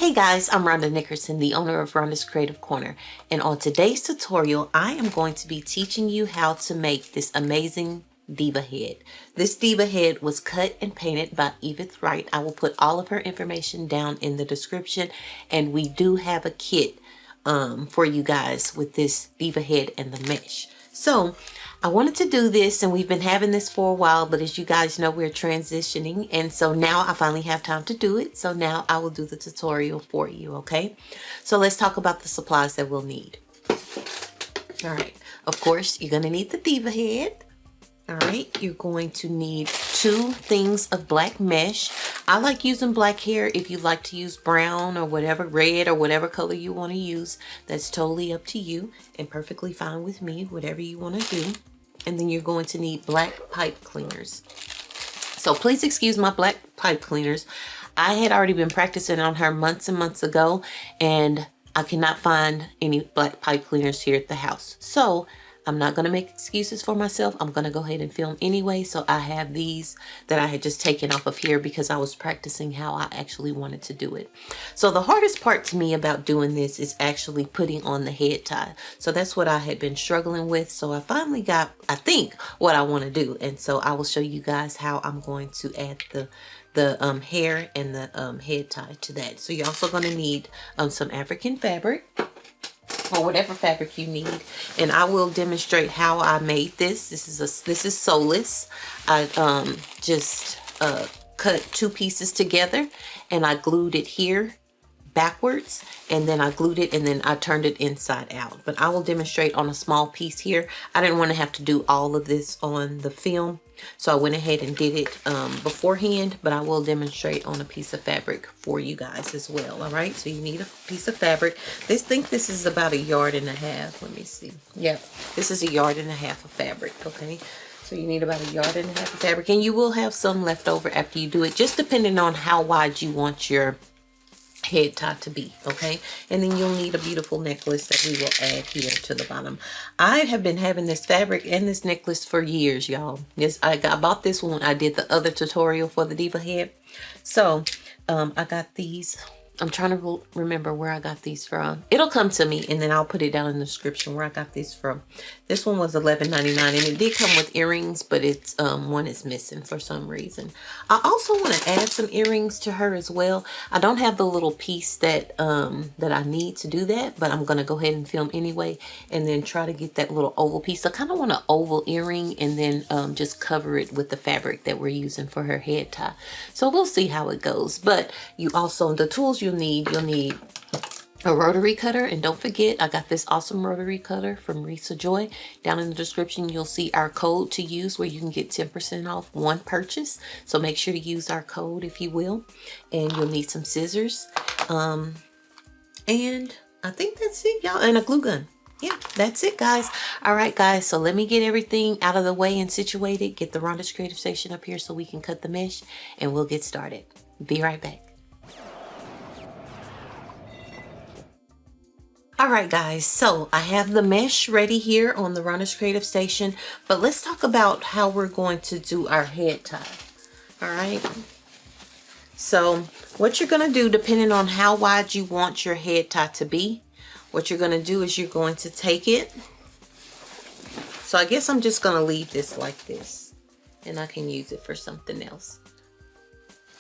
Hey guys, I'm Rhonda Nickerson, the owner of Rhonda's Creative Corner, and on today's tutorial, I am going to be teaching you how to make this amazing Diva Head. This Diva Head was cut and painted by Edith Wright. I will put all of her information down in the description, and we do have a kit for you guys with this Diva Head and the mesh. So I wanted to do this, and we've been having this for a while, but as you guys know, we're transitioning, and so now I finally have time to do it. So now I will do the tutorial for you, okay? So let's talk about the supplies that we'll need. All right, of course, you're gonna need the Diva Head. All right, you're going to need 2 things of black mesh. I like using black hair. If you like to use brown or whatever, red or whatever color you want to use, that's totally up to you and perfectly fine with me, whatever you want to do. And then you're going to need black pipe cleaners. So please excuse my black pipe cleaners. I had already been practicing on her months and months ago, and I cannot find any black pipe cleaners here at the house. So I'm not going to make excuses for myself. I'm going to go ahead and film anyway. So I have these that I had just taken off of here because I was practicing how I actually wanted to do it. So the hardest part to me about doing this is actually putting on the head tie. So that's what I had been struggling with. So I finally got, I think, what I want to do. And so I will show you guys how I'm going to add the hair and the head tie to that. So you're also going to need some African fabric, or whatever fabric you need, and I will demonstrate how I made this. This is sewless. I just cut 2 pieces together, and I glued it here backwards, and then I glued it, and then I turned it inside out. But I will demonstrate on a small piece here. I didn't want to have to do all of this on the film, so I went ahead and did it beforehand, but I will demonstrate on a piece of fabric for you guys as well. All right, so you need a piece of fabric. I think this is about 1.5 yards. Let me see. Yeah, this is 1.5 yards of fabric. Okay, so you need about 1.5 yards of fabric, and you will have some left over after you do it, just depending on how wide you want your head tie to be. Okay, and then you'll need a beautiful necklace that we will add here to the bottom. I have been having this fabric and this necklace for years, y'all. Yes, I bought this one. I did the other tutorial for the Diva Head. So I got these. I'm trying to remember where I got these from. It'll come to me, and then I'll put it down in the description where I got these from. This one was $11.99, and it did come with earrings, but it's one is missing for some reason. I also want to add some earrings to her as well. I don't have the little piece that that I need to do that, but I'm gonna go ahead and film anyway, and then try to get that little oval piece. I kind of want an oval earring, and then just cover it with the fabric that we're using for her head tie. So we'll see how it goes. But you also, the tools you'll need a rotary cutter, and don't forget, I got this awesome rotary cutter from Risa Joy. Down in the description, you'll see our code to use where you can get 10% off one purchase. So make sure to use our code if you will. And you'll need some scissors. And I think that's it, y'all. And a glue gun. Yeah, that's it, guys. All right, guys. So let me get everything out of the way and situated. Get the Rhonda's Creative Station up here so we can cut the mesh, and we'll get started. Be right back. All right, guys, so I have the mesh ready here on the Rhonda's Creative Station, but let's talk about how we're going to do our head tie. All right, so what you're going to do, depending on how wide you want your head tie to be, what you're going to do is you're going to take it. So I guess I'm just going to leave this like this, and I can use it for something else.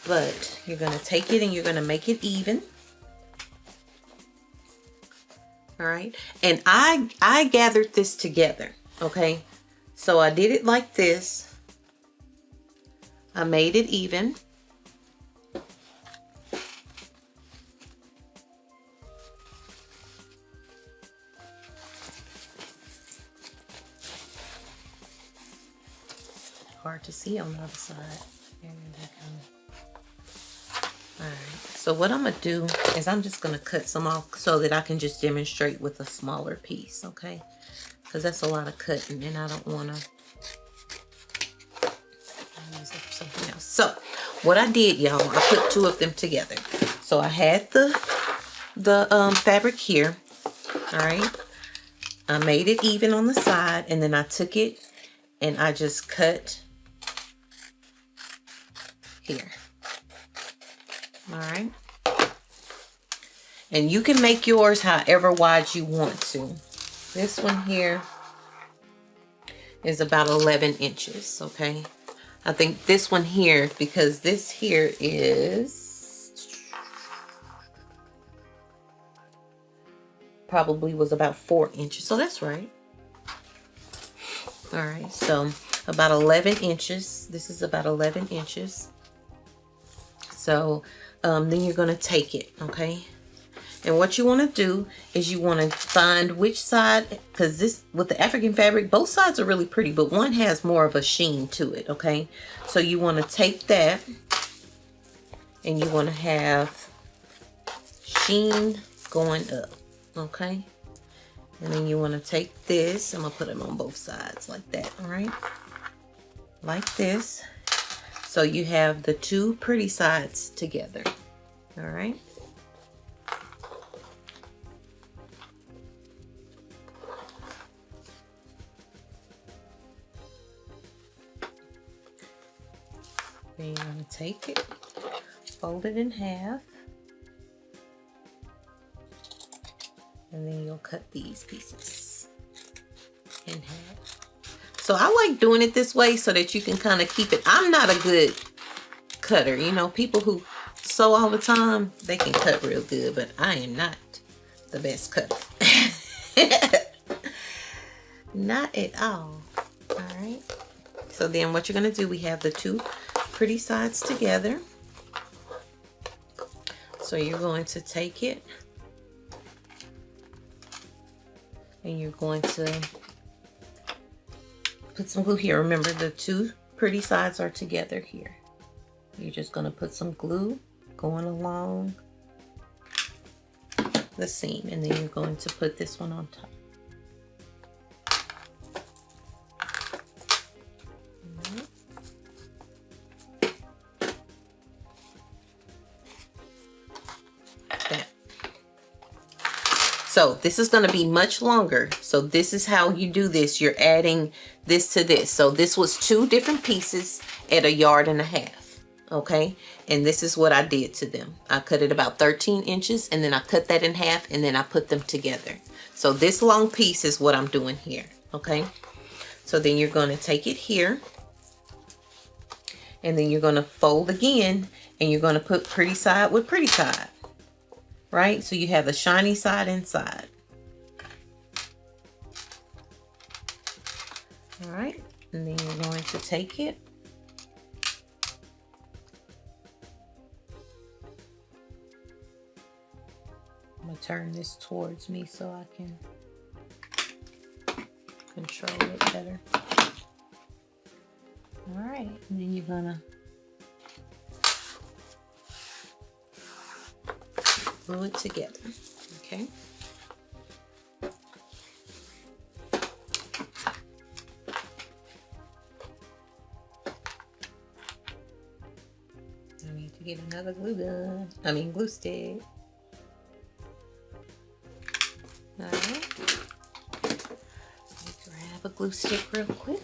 But you're going to take it and you're going to make it even. All right, and I gathered this together. Okay, so I did it like this. I made it even. Hard to see on the other side. Alright, so what I'm going to do is I'm just going to cut some off so that I can just demonstrate with a smaller piece, okay? Because that's a lot of cutting, and I don't want to use it for something else. So what I did, y'all, I put 2 of them together. So I had the fabric here, all right? I made it even on the side, and then I took it and I just cut here. All right. And you can make yours however wide you want to. This one here is about 11 inches, okay? I think this one here, because this here is probably was about 4 inches, so that's right. All right, so about 11 inches. This is about 11 inches. So then you're gonna take it, okay? And what you want to do is you want to find which side, because this, with the African fabric, both sides are really pretty, but one has more of a sheen to it, okay? So you want to take that and you want to have sheen going up, okay? And then you want to take this, I'm going to put them on both sides like that, all right? Like this. So you have the two pretty sides together, all right? Then you're going to take it, fold it in half, and then you'll cut these pieces in half. So I like doing it this way so that you can kind of keep it. I'm not a good cutter. You know, people who sew all the time, they can cut real good, but I am not the best cutter. Not at all. All right. So then what you're going to do, we have the two pretty sides together. So you're going to take it and you're going to put some glue here. Remember, the two pretty sides are together here. You're just going to put some glue going along the seam, and then you're going to put this one on top. So this is going to be much longer. So this is how you do this. You're adding this to this. So this was two different pieces at 1.5 yards. Okay. And this is what I did to them. I cut it about 13 inches and then I cut that in half and then I put them together. So this long piece is what I'm doing here. Okay. So then you're going to take it here and then you're going to fold again and you're going to put pretty side with pretty side. Right? So you have the shiny side inside. All right. And then you're going to take it. I'm going to turn this towards me so I can control it better. All right. And then you're going to glue it together, okay? I need to get another glue stick. All right. Let me grab a glue stick real quick.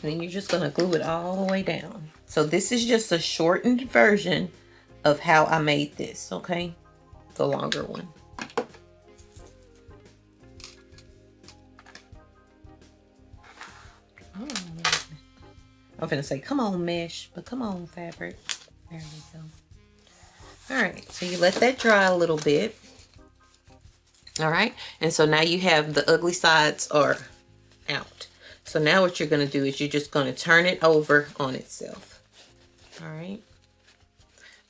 And then you're just going to glue it all the way down. So this is just a shortened version of how I made this, okay? The longer one. Oh, I'm gonna say, come on, mesh, but come on, fabric. There we go. All right, so you let that dry a little bit. All right, and so now you have the ugly sides are out. So now what you're going to do is you're just going to turn it over on itself. All right.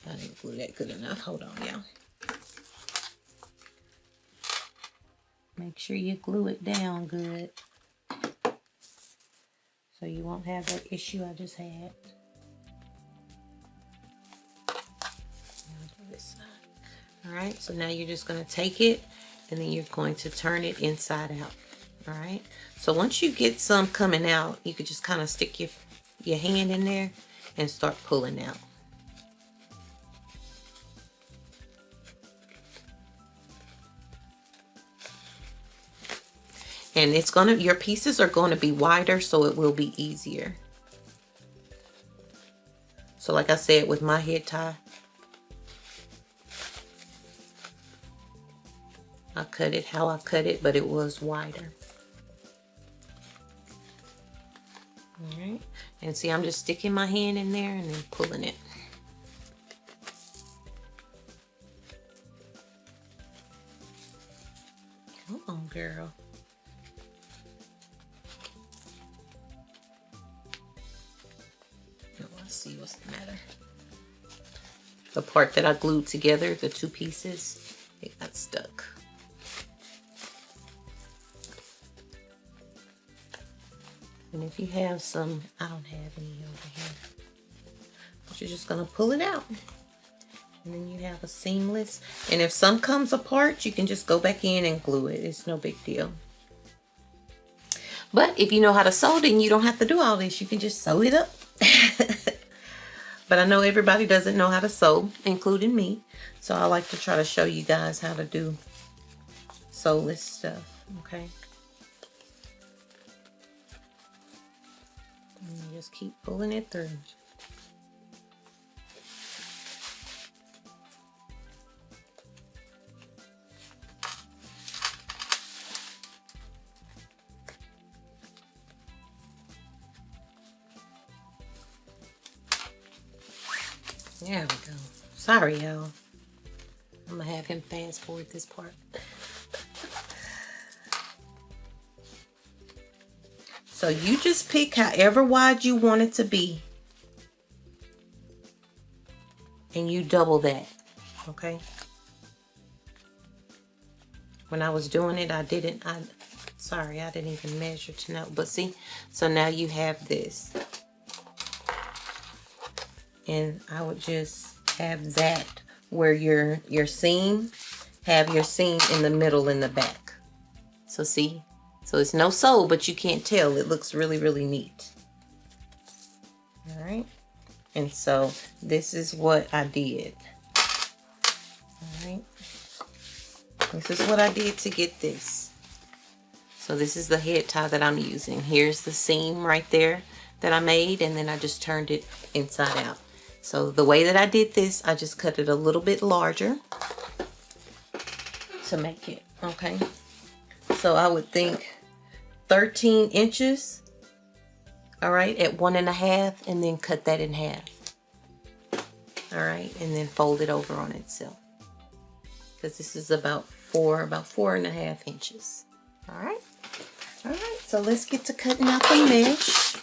I didn't glue that good enough. Hold on, y'all. Make sure you glue it down good, so you won't have that issue I just had. This side. All right. So now you're just going to take it and then you're going to turn it inside out. All right. So once you get some coming out, you could just kind of stick your hand in there and start pulling out. And it's gonna, your pieces are going to be wider, so it will be easier. So like I said, with my head tie, I cut it how I cut it, but it was wider. All right, and see, I'm just sticking my hand in there and then pulling it. Come on, girl. Let's see what's the matter. The part that I glued together, the two pieces, it got stuck. And if you have some, I don't have any over here, but you're just gonna pull it out. And then you have a seamless. And if some comes apart, you can just go back in and glue it. It's no big deal. But if you know how to sew, then you don't have to do all this. You can just sew it up. But I know everybody doesn't know how to sew, including me. So I like to try to show you guys how to do sewless stuff, okay? And you just keep pulling it through. There we go. Sorry, y'all. I'm gonna have him fast forward this part. So you just pick however wide you want it to be. And you double that, okay? When I was doing it, I didn't even measure to know. But see, so now you have this. And I would just have that where your seam, have your seam in the middle in the back. So see, so it's no sew, but you can't tell. It looks really, really neat. All right. And so this is what I did. All right. This is what I did to get this. So this is the head tie that I'm using. Here's the seam right there that I made, and then I just turned it inside out. So the way that I did this, I just cut it a little bit larger to make it, okay? So I would think 13 inches, all right, at 1.5, and then cut that in half. All right, and then fold it over on itself. Because this is about 4.5 inches. All right, so let's get to cutting out the mesh.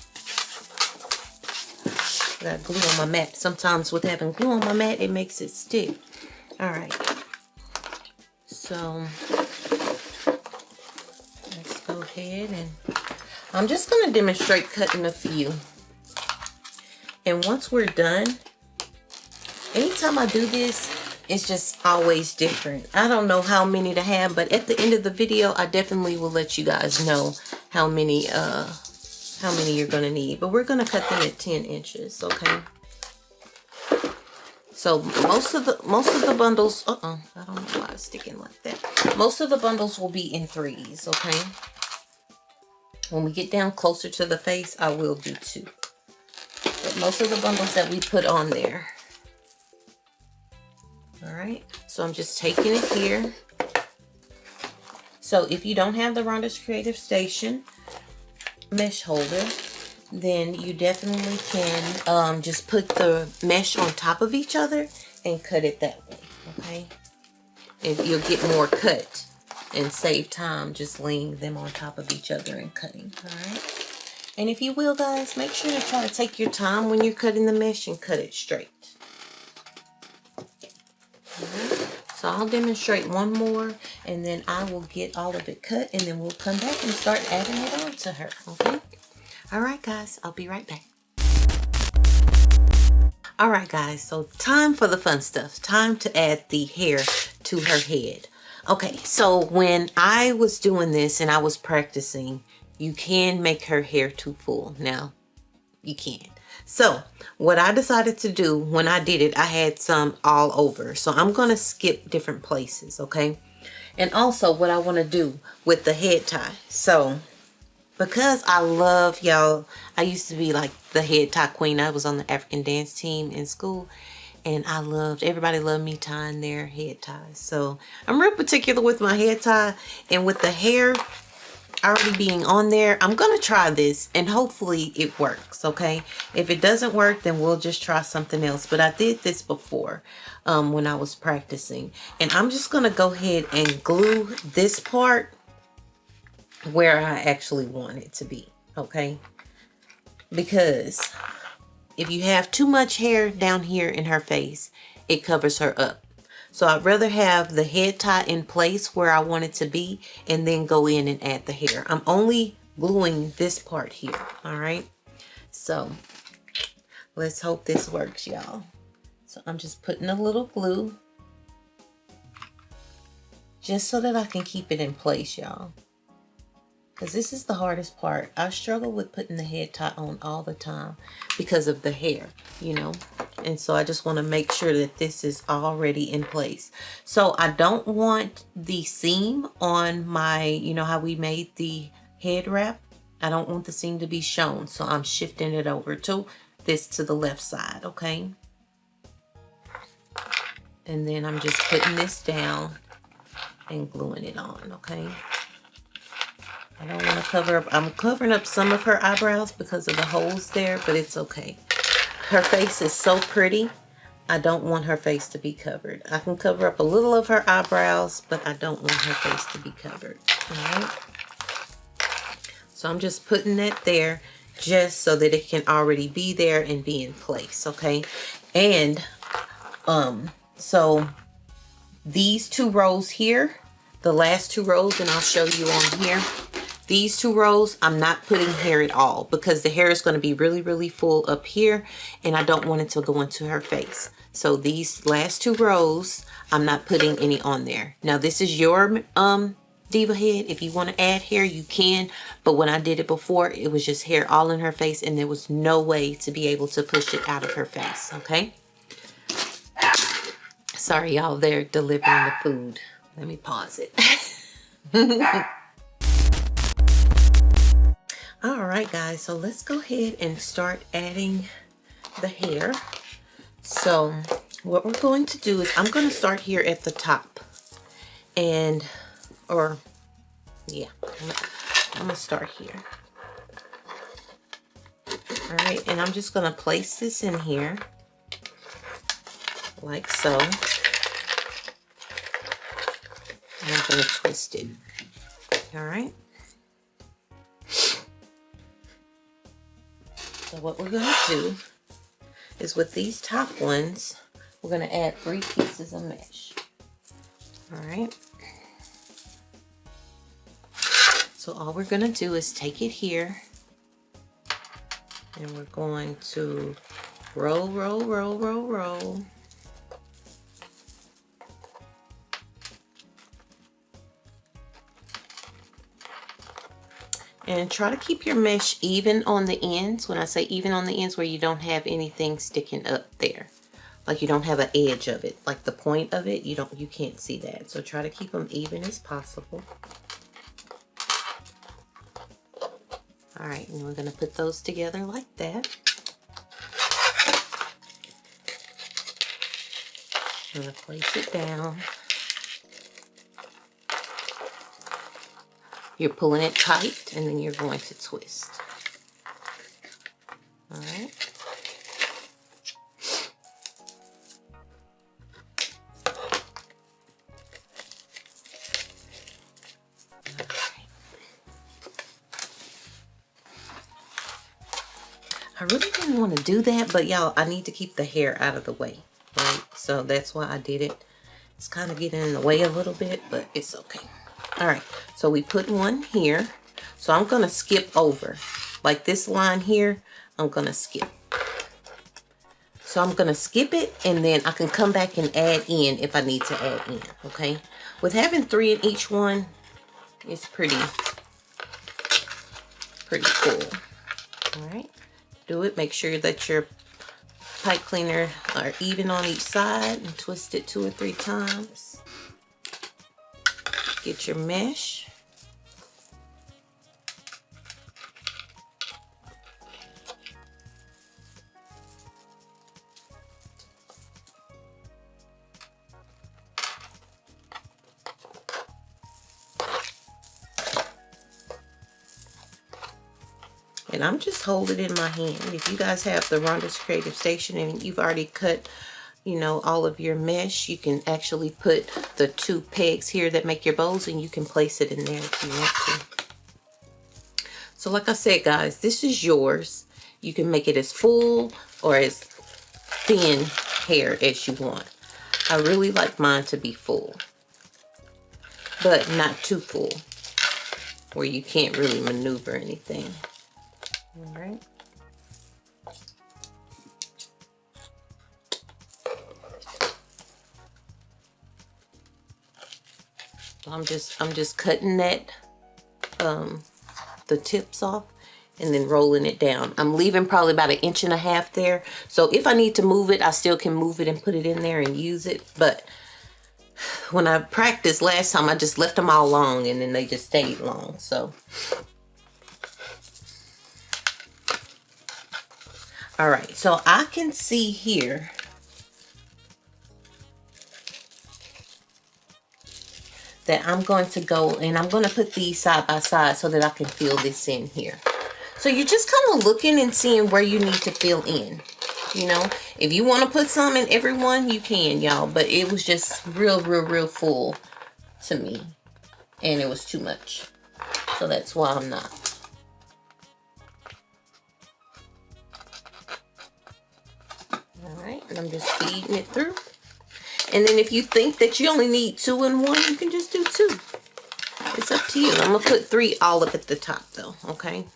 I got glue on my mat. Sometimes with having glue on my mat, it makes it stick. All right. So let's go ahead and I'm just going to demonstrate cutting a few. And once we're done, anytime I do this, it's just always different. I don't know how many to have, but at the end of the video, I definitely will let you guys know how many you're going to need. But we're going to cut them at 10 inches, okay? So most of the bundles, I don't know why it's sticking like that. Most of the bundles will be in 3s, okay? When we get down closer to the face, I will do 2. But most of the bundles that we put on there. All right, so I'm just taking it here. So if you don't have the Rhonda's Creative Station mesh holder, then you definitely can just put the mesh on top of each other and cut it that way, okay? And you'll get more cut and save time just laying them on top of each other and cutting, all right? And if you will, guys, make sure to try to take your time when you're cutting the mesh and cut it straight. All right. So I'll demonstrate one more, and then I will get all of it cut, and then we'll come back and start adding it on to her, okay? All right, guys, I'll be right back. All right, guys, so time for the fun stuff. Time to add the hair to her head. Okay, so when I was doing this and I was practicing, you can make her hair too full. Now, you can. So what I decided to do when I did it, I had some all over. So I'm going to skip different places, okay? And also what I want to do with the head tie. So because I love, y'all, I used to be like the head tie queen. I was on the African dance team in school, and everybody loved me tying their head ties. So I'm real particular with my head tie, and with the hair already being on there, I'm gonna try this and hopefully it works. Okay, if it doesn't work, then we'll just try something else. But I did this before when I was practicing, and I'm just gonna go ahead and glue this part where I actually want it to be. Okay, because if you have too much hair down here in her face, it covers her up. So I'd rather have the head tie in place where I want it to be and then go in and add the hair. I'm only gluing this part here, all right? So let's hope this works, y'all. So I'm just putting a little glue just so that I can keep it in place, y'all. Because this is the hardest part. I struggle with putting the head tie on all the time because of the hair, you know. And so I just want to make sure that this is already in place. So I don't want the seam on my, you know how we made the head wrap? I don't want the seam to be shown. So I'm shifting it over to this to the left side, okay? And then I'm just putting this down and gluing it on, okay? I don't want to cover up. I'm covering up some of her eyebrows because of the holes there, but it's okay. Her face is so pretty. I don't want her face to be covered. I can cover up a little of her eyebrows, but I don't want her face to be covered. All right. So I'm just putting that there just so that it can already be there and be in place. Okay. And so these two rows here, the last two rows, and I'll show you on here. These two rows, I'm not putting hair at all because the hair is going to be really, really full up here, and I don't want it to go into her face. So these last two rows, I'm not putting any on there. Now, this is your Diva Head. If you want to add hair, you can. But when I did it before, it was just hair all in her face, and there was no way to be able to push it out of her face, okay? Sorry, y'all, they're delivering the food. Let me pause it. All right, guys, so let's go ahead and start adding the hair. So what we're going to do is I'm going to start here at the top. I'm going to start here. All right, and I'm just going to place this in here like so. And I'm going to twist it. All right. So what we're going to do is with these top ones, we're going to add 3 pieces of mesh. All right. So all we're going to do is take it here, and we're going to roll, roll, roll, roll, roll. And try to keep your mesh even on the ends. When I say even on the ends, where you don't have anything sticking up there. Like you don't have an edge of it. Like the point of it, you can't see that. So try to keep them even as possible. All right, and we're going to put those together like that. I'm going to place it down. You're pulling it tight, and then you're going to twist. All right. I really didn't want to do that, but y'all, I need to keep the hair out of the way, right? So that's why I did it. It's kind of getting in the way a little bit, but it's okay. All right, so we put one here. So I'm going to skip over. Like this line here, I'm going to skip. So I'm going to skip it, and then I can come back and add in if I need to add in, okay? With having 3 in each one, it's pretty cool. All right, do it. Make sure that your pipe cleaner are even on each side, and twist it 2 or 3 times. Get your mesh. And I'm just holding it in my hand. If you guys have the Rhonda's Creative Station and you've already cut, you know, all of your mesh, you can actually put the 2 pegs here that make your bows, and you can place it in there if you want to. So like I said, guys, this is yours. You can make it as full or as thin hair as you want. I really like mine to be full, but not too full where you can't really maneuver anything. All right. So I'm just cutting that the tips off and then rolling it down. I'm leaving probably about 1.5 inches there. So if I need to move it, I still can move it and put it in there and use it. But when I practiced last time, I just left them all long and then they just stayed long. So all right, so I can see here that I'm going to go and I'm going to put these side by side so that I can fill this in here. So you're just kind of looking and seeing where you need to fill in. You know, if you want to put some in every one, you can, y'all. But it was just real full to me. And it was too much. So that's why I'm not. Alright, and I'm just feeding it through. And then if you think that you only need 2 in one, you can just do 2. It's up to you. I'm going to put 3 all up at the top though, okay?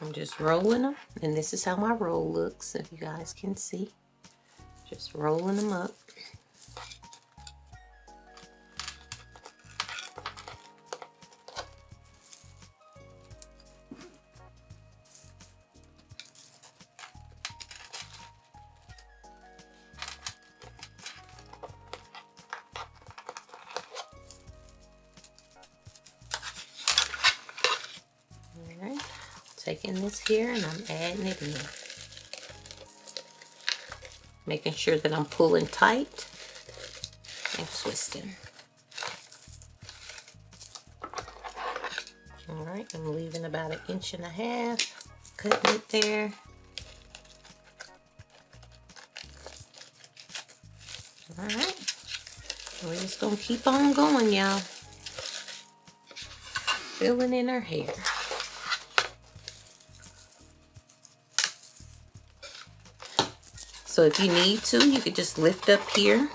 I'm just rolling them. And this is how my roll looks, if you guys can see. Just rolling them up. Taking this here and I'm adding it in. Making sure that I'm pulling tight and twisting. Alright, I'm leaving about 1.5 inches, cutting it there. Alright, we're just going to keep on going, y'all. Filling in her hair. So if you need to, you could just lift up here.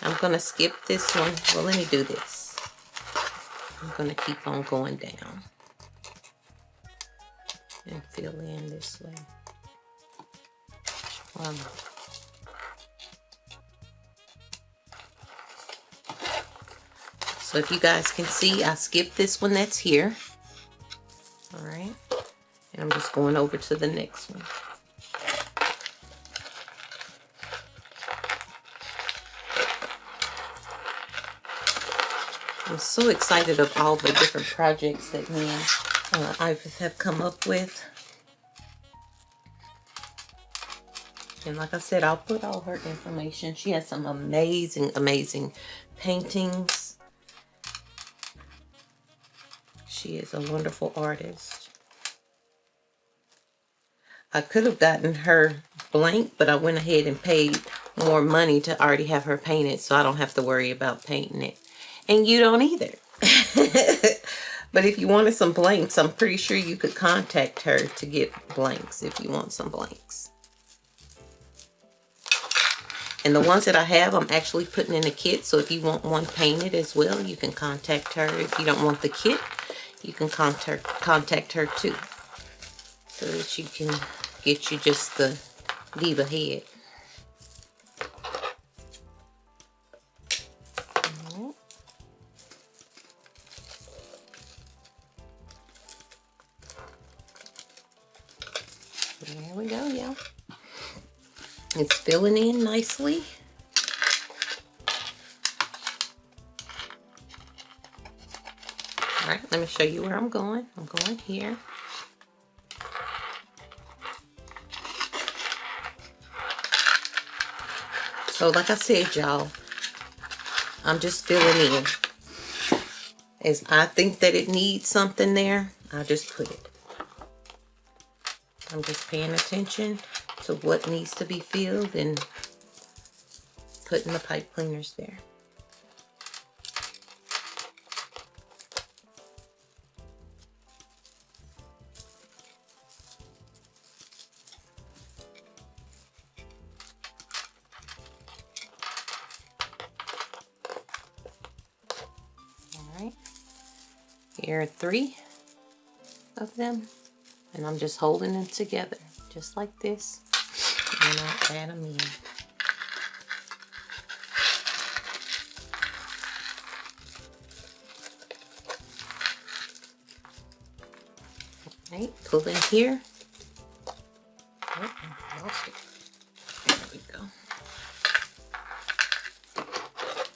I'm going to skip this one. Well, let me do this. I'm going to keep on going down. And fill in this way. So if you guys can see, I skipped this one that's here. Alright. And I'm just going over to the next one. I'm so excited of all the different projects that me and Iva have come up with. And like I said, I'll put all her information. She has some amazing paintings. She is a wonderful artist. I could have gotten her blank, but I went ahead and paid more money to already have her painted, so I don't have to worry about painting it. And you don't either. But if you wanted some blanks, I'm pretty sure you could contact her to get blanks if you want some blanks. And the ones that I have, I'm actually putting in a kit. So if you want one painted as well, you can contact her. If you don't want the kit, you can contact her too. So that she can get you just the Diva Head. There we go, y'all. It's filling in nicely. All right, let me show you where I'm going. I'm going here. So like I said, y'all, I'm just filling in. As I think that it needs something there, I'll just put it. I'm just paying attention to what needs to be filled and putting the pipe cleaners there. Alright, here are 3 of them, and I'm just holding them together, just like this, and I'll add them in. Alright, pull in here. Oh, I lost it. There we go.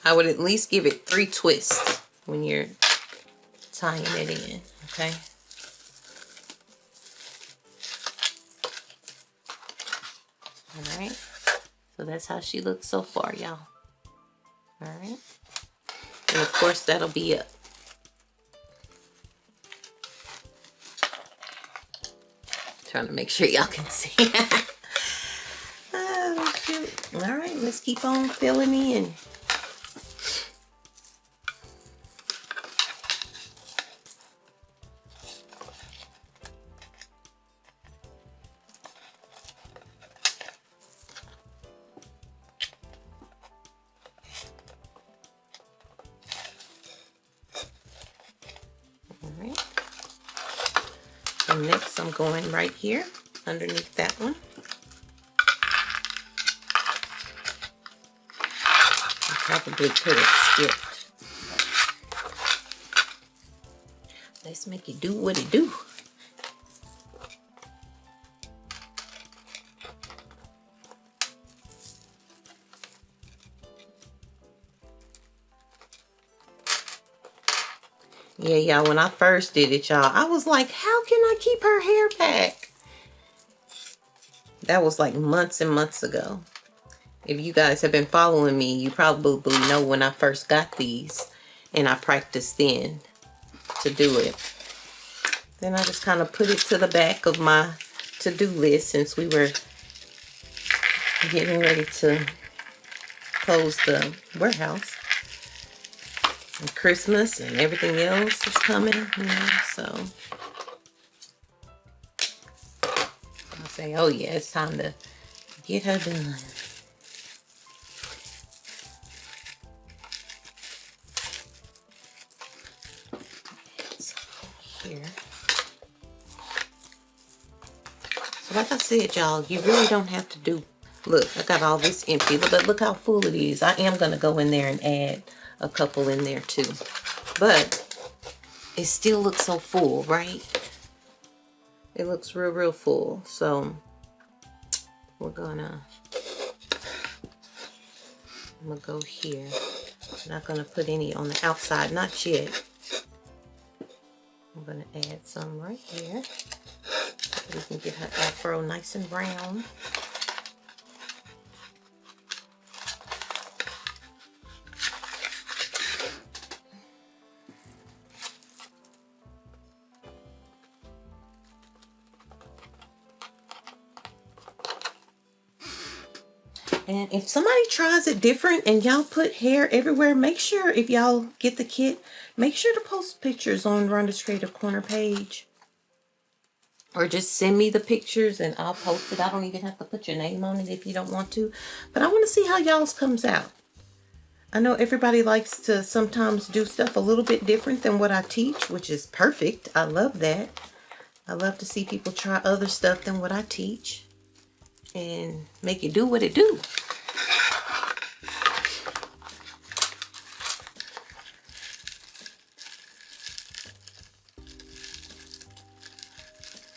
I would at least give it 3 twists when you're tying it in, okay? Alright, so that's how she looks so far, y'all. Alright, and of course that'll be up. Trying to make sure y'all can see. Oh, cute. Alright, let's keep on filling in. Alright. And next I'm going right here underneath that one. I probably could have skipped. Let's make it do what it do. Yeah, y'all, when I first did it, y'all, I was like, how can I keep her hair back? That was like months and months ago. If you guys have been following me, you probably know when I first got these, and I practiced then to do it. Then I just kind of put it to the back of my to-do list since we were getting ready to close the warehouse. And Christmas and everything else is coming, you know, so I'll say, oh yeah, it's time to get her done. Here. So like I said, y'all, you really don't have to do, look, I got all this empty, but look how full it is. I am going to go in there and add a couple in there too, but it still looks so full, right? It looks real full. So I'm gonna go here. I'm not gonna put any on the outside, not yet. I'm gonna add some right here so we can get her afro nice and brown. And if somebody tries it different and y'all put hair everywhere, make sure, if y'all get the kit, make sure to post pictures on Rhonda's Creative Corner page. Or just send me the pictures and I'll post it. I don't even have to put your name on it if you don't want to. But I want to see how y'all's comes out. I know everybody likes to sometimes do stuff a little bit different than what I teach, which is perfect. I love that. I love to see people try other stuff than what I teach and make it do what it do.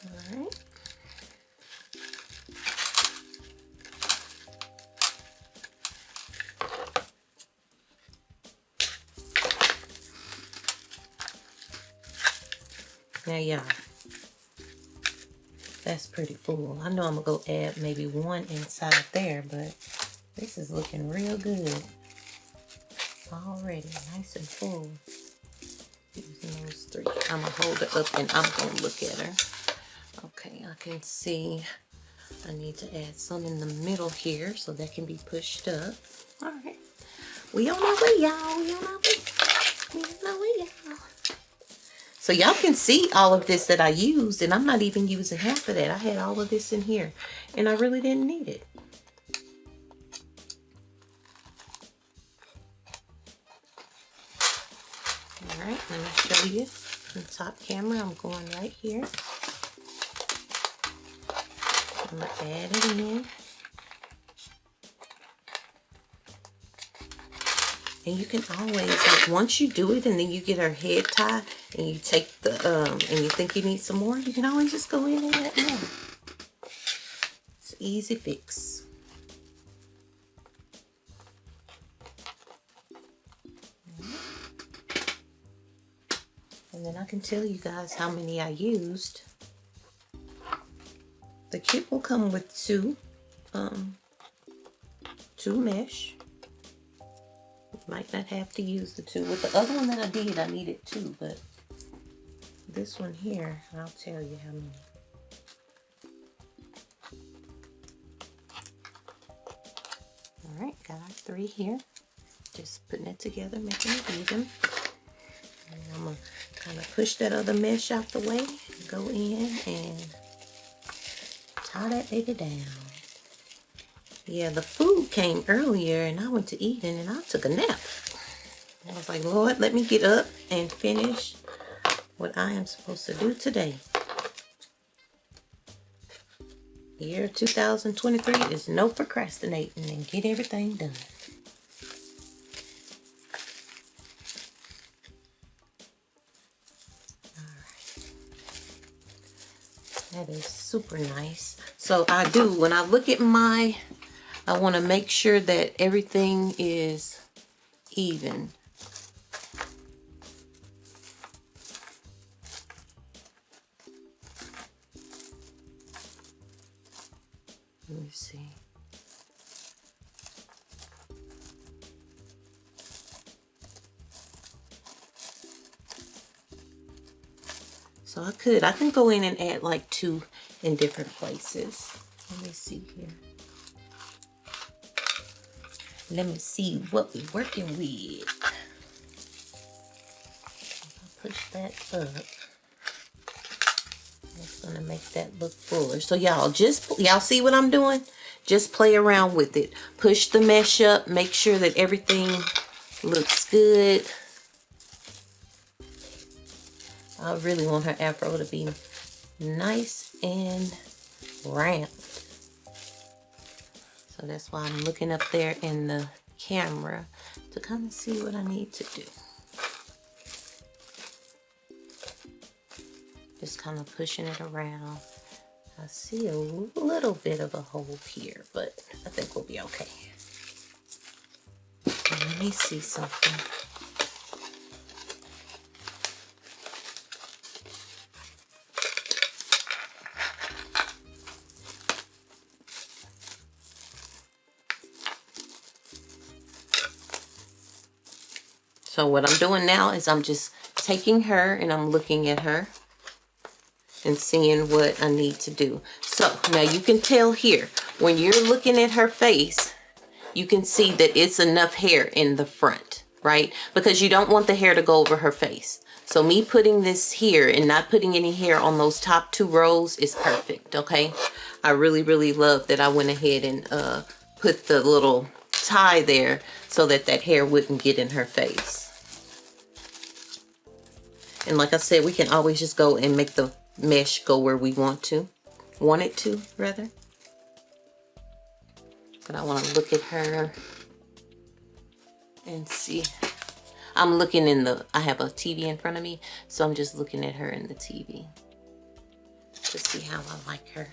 All right. Now, y'all, that's pretty full. I know I'm gonna go add maybe one inside there, but this is looking real good already. Nice and full. Using those three. I'm gonna hold her up and I'm gonna look at her. Okay, I can see I need to add some in the middle here so that can be pushed up. All right. We on our way, y'all. We on our way. We on our way, y'all. So y'all can see all of this that I used, and I'm not even using half of that. I had all of this in here, and I really didn't need it. All right, let me show you from the top camera. I'm going right here. I'm going to add it in. And you can always, like, once you do it and then you get her head tied and you take the, and you think you need some more, you can always just go in and add more. It's an easy fix. And then I can tell you guys how many I used. The kit will come with two mesh. Might not have to use the two. With the other one that I did, I needed two, but this one here, I'll tell you how many. All right, got our three here. Just putting it together, making it even. And I'm gonna kind of push that other mesh out the way, go in and tie that baby down. Yeah, the food came earlier and I went to eat and I took a nap. I was like, Lord, let me get up and finish what I am supposed to do today. Year 2023 is no procrastinating and get everything done. That is super nice. So I do, when I look at my, I want to make sure that everything is even. Let me see. So I can go in and add like two in different places. Let me see here. Let me see what we're working with. If I push that up, that's gonna make that look fuller. So y'all see what I'm doing? Just play around with it. Push the mesh up, make sure that everything looks good. I really want her afro to be nice and round. So that's why I'm looking up there in the camera to kind of see what I need to do. Just kind of pushing it around. I see a little bit of a hole here, but I think we'll be okay. So let me see something. So what I'm doing now is I'm just taking her and I'm looking at her and seeing what I need to do. So now you can tell here, when you're looking at her face, you can see that it's enough hair in the front, right? Because you don't want the hair to go over her face. So me putting this here and not putting any hair on those top two rows is perfect, okay? I really, really love that I went ahead and put the little tie there so that that hair wouldn't get in her face. And like I said, we can always just go and make the mesh go where we want it to, rather. But I want to look at her and see. I'm looking I have a TV in front of me, so I'm just looking at her in the TV to see how I like her.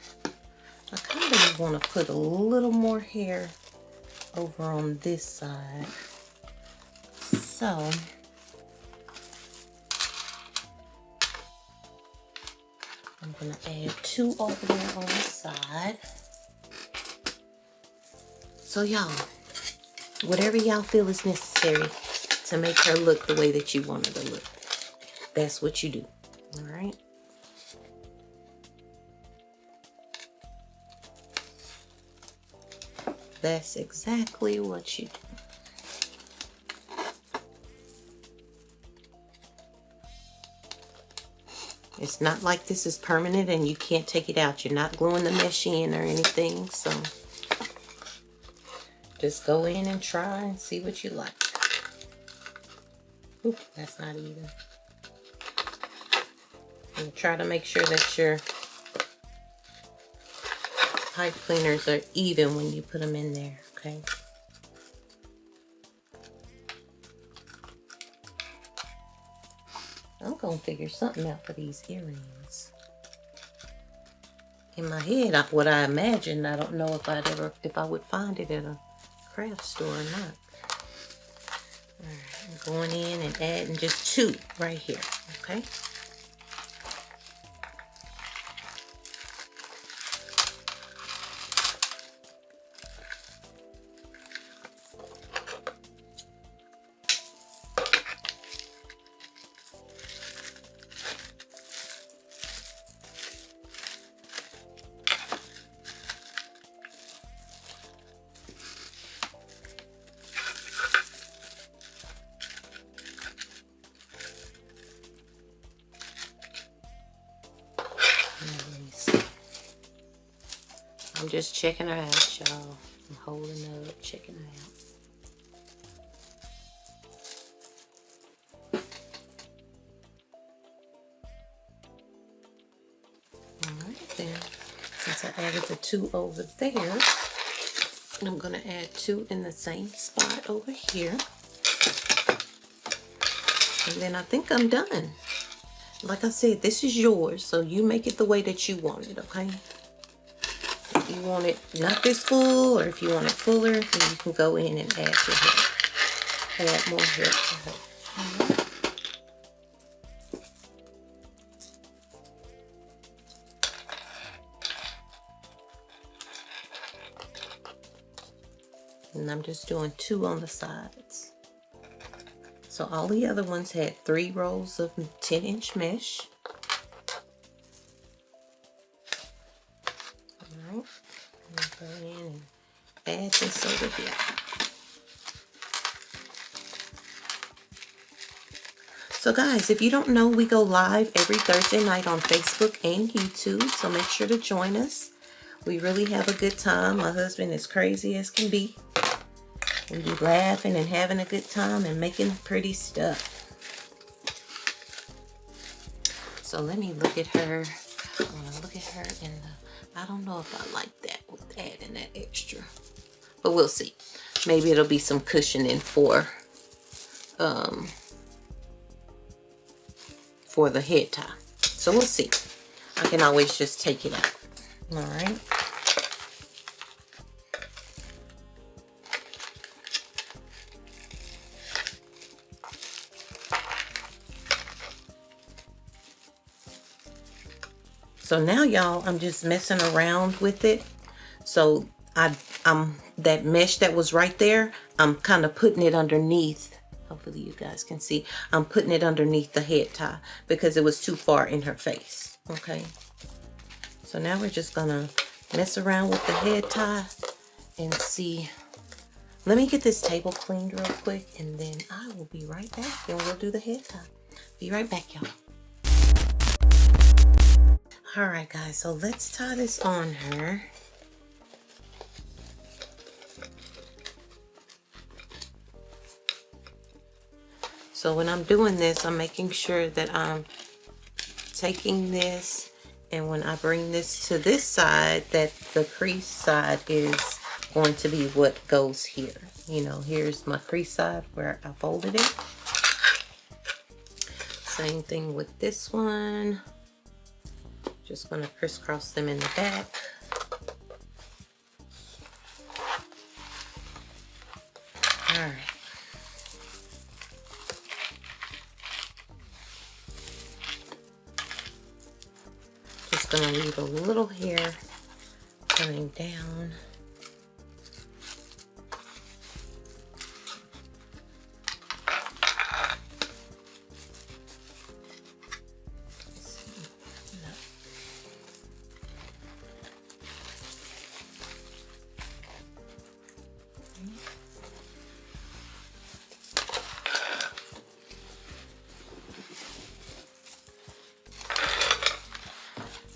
I kind of want to put a little more hair over on this side. So I'm gonna add 2 over there on the side. So y'all, whatever y'all feel is necessary to make her look the way that you want her to look, that's what you do. All right. That's exactly what you do. It's not like this is permanent and you can't take it out. You're not gluing the mesh in or anything. So just go in and try and see what you like. Oop, that's not even. And try to make sure that your pipe cleaners are even when you put them in there, okay? I'm gonna figure something out for these earrings. In my head, what I imagined, I don't know if I would find it at a craft store or not. All right, I'm going in and adding just 2 right here, okay? I'm just checking her out, y'all. I'm holding up, checking her out. Alright then. Since I added the 2 over there, I'm going to add 2 in the same spot over here. And then I think I'm done. Like I said, this is yours, so you make it the way that you want it, okay? If you want it not this full, or if you want it fuller, then you can go in and add your hair. Add more hair to her. And I'm just doing 2 on the sides. So all the other ones had 3 rolls of 10-inch mesh. Alright, go in and add this over here. So guys, if you don't know, we go live every Thursday night on Facebook and YouTube, so make sure to join us. We really have a good time. My husband is crazy as can be. We be laughing and having a good time and making pretty stuff. So let me look at her. I want to look at her in the, I don't know if I like that with adding that extra, but we'll see. Maybe it'll be some cushioning for the head tie. So we'll see. I can always just take it out. All right. So now, y'all, I'm just messing around with it. So I'm that mesh that was right there, I'm kind of putting it underneath. Hopefully you guys can see. I'm putting it underneath the head tie because it was too far in her face. Okay. So now we're just gonna mess around with the head tie and see. Let me get this table cleaned real quick and then I will be right back and we'll do the head tie. Be right back, y'all. All right, guys, so let's tie this on her. So when I'm doing this, I'm making sure that I'm taking this, and when I bring this to this side, that the crease side is going to be what goes here. You know, here's my crease side where I folded it. Same thing with this one. Just going to crisscross them in the back. All right. leave a little hair coming down.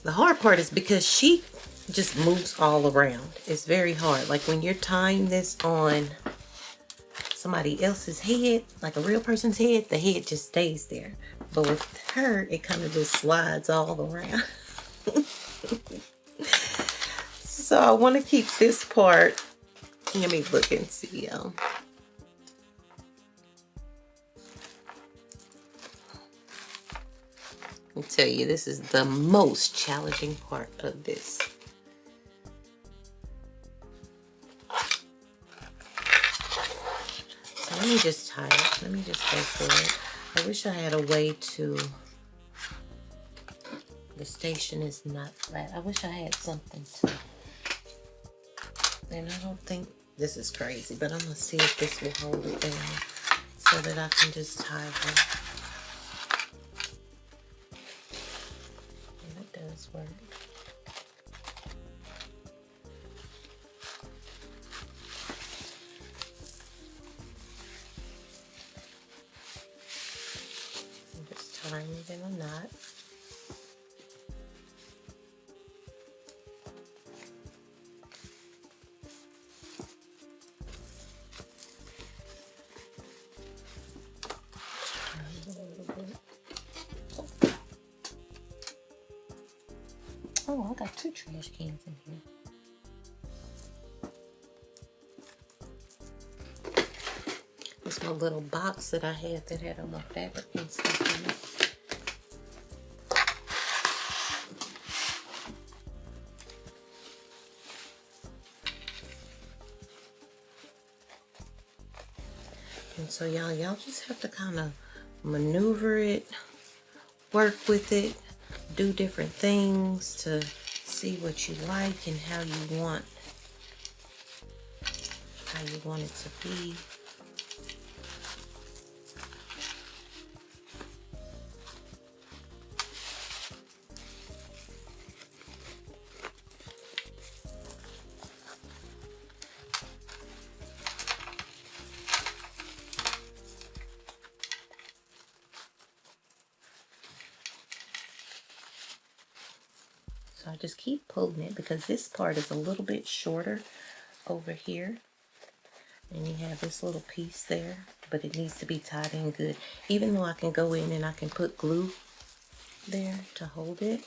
The hard part is because she just moves all around. It's very hard. Like when you're tying this on somebody else's head, like a real person's head, the head just stays there. But with her, it kind of just slides all around. So I want to keep this part. Let me look and see. I'll tell you, this is the most challenging part of this. So let me just tie it. Let me just go for it. I wish I had a way to... The station is not flat. I wish I had something to... And I don't think this is crazy, but I'm going to see if this will hold it down so that I can just tie her. Does work. I'm just tying it in a knot. Oh, I got 2 trash cans in here. It's my little box that I had that had all my fabric and stuff in it. And so y'all just have to kind of maneuver it, work with it, do different things to see what you like and how you want it to be. So I just keep pulling it because this part is a little bit shorter over here. And you have this little piece there, but it needs to be tied in good. Even though I can go in and I can put glue there to hold it.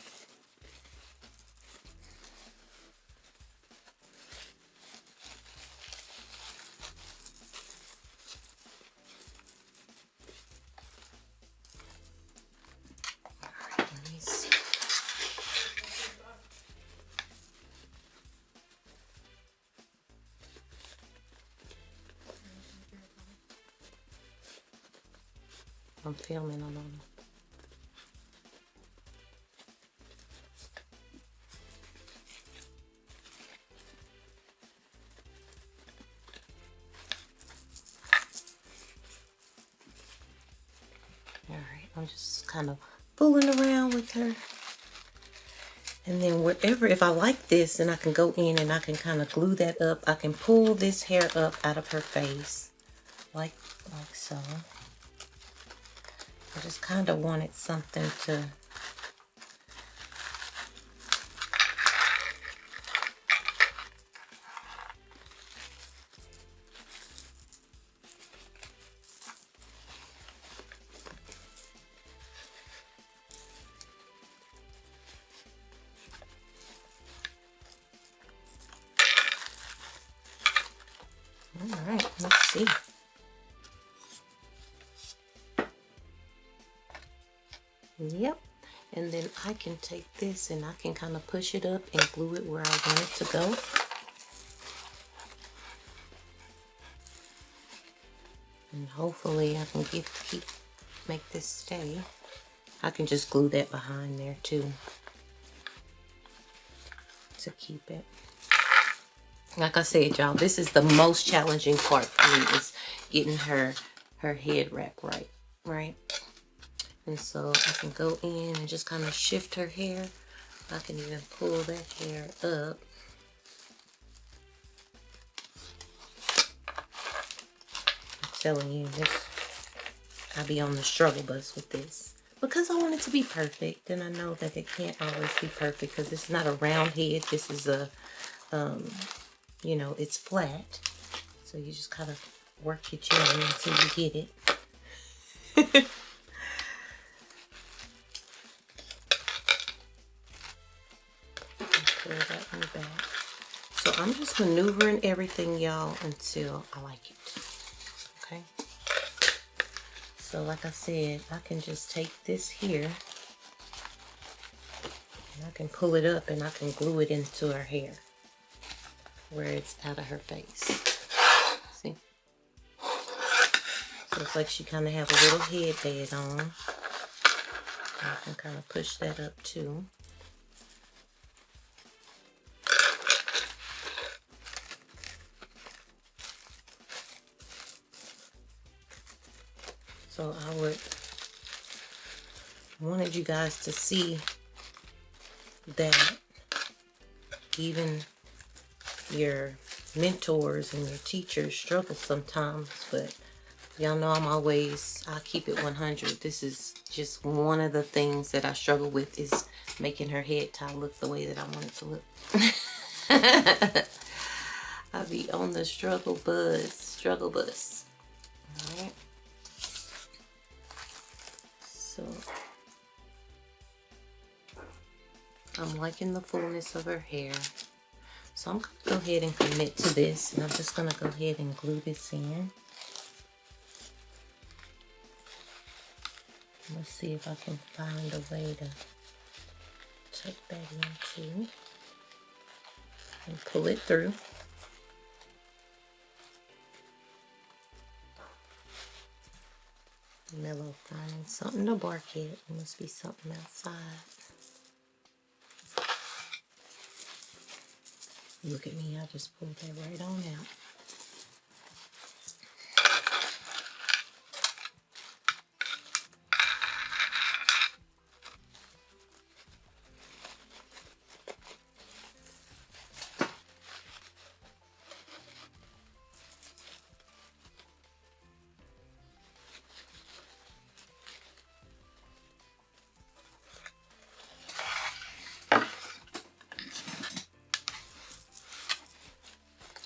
I'm filming on them. All right, I'm just kind of fooling around with her. And then wherever, if I like this, and I can go in and I can kind of glue that up. I can pull this hair up out of her face, like so. I just kind of wanted something to all right, let's see. Yep, and then I can take this and I can kind of push it up and glue it where I want it to go. And hopefully I can make this stay. I can just glue that behind there too. to keep it. Like I said, y'all, this is the most challenging part for me, is getting her head wrap right? And so I can go in and just kind of shift her hair. I can even pull that hair up. I'm telling you, I'll be on the struggle bus with this. Because I want it to be perfect, and I know that it can't always be perfect because it's not a round head. This is a, you know, it's flat. So you just kind of work your chin until you get it. Pull that one back. So I'm just maneuvering everything, y'all, until I like it. Okay? So like I said, I can just take this here and I can pull it up and I can glue it into her hair where it's out of her face. See? So it's like she kind of have a little headband on. I can kind of push that up too. So I wanted you guys to see that even your mentors and your teachers struggle sometimes, but y'all know I keep it 100. This is just one of the things that I struggle with, is making her head tie look the way that I want it to look. I'll be on the struggle bus. All right. So I'm liking the fullness of her hair. So I'm going to go ahead and commit to this, and I'm just going to go ahead and glue this in. Let's see if I can find a way to tuck that in too and pull it through. Mellow finding something to bark at. It must be something outside. Look at me, I just pulled that right on out.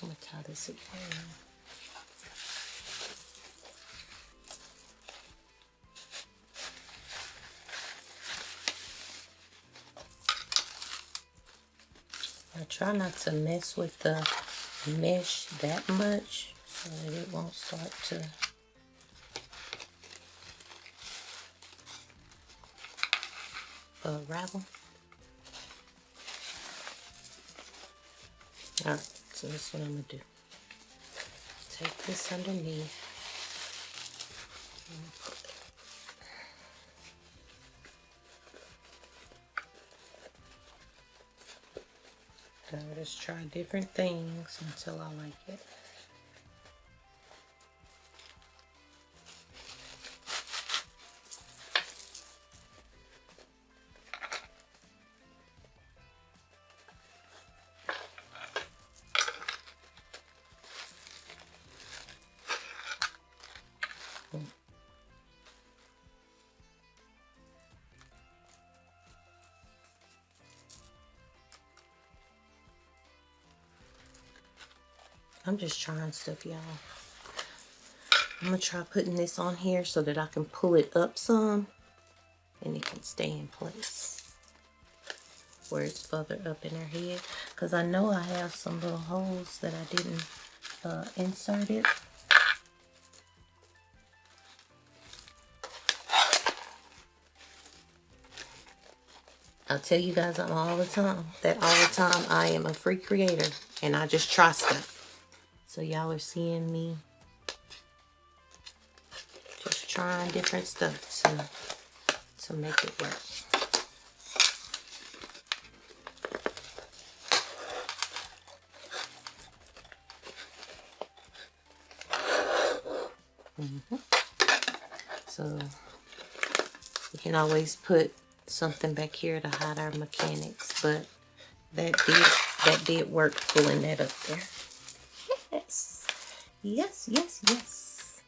I'm going to tie this again. I try not to mess with the mesh that much so that it won't start to ravel. Alright, so that's what I'm going to do. Take this underneath. So I'll just try different things until I like it. I'm just trying stuff, y'all. I'm going to try putting this on here so that I can pull it up some and it can stay in place where it's further up in her head. Because I know I have some little holes that I didn't insert it. I'll tell you guys all the time I am a free creator and I just try stuff. So y'all are seeing me just trying different stuff to make it work. So we can always put something back here to hide our mechanics, but that did work pulling that up there. Yes, yes, yes, yes.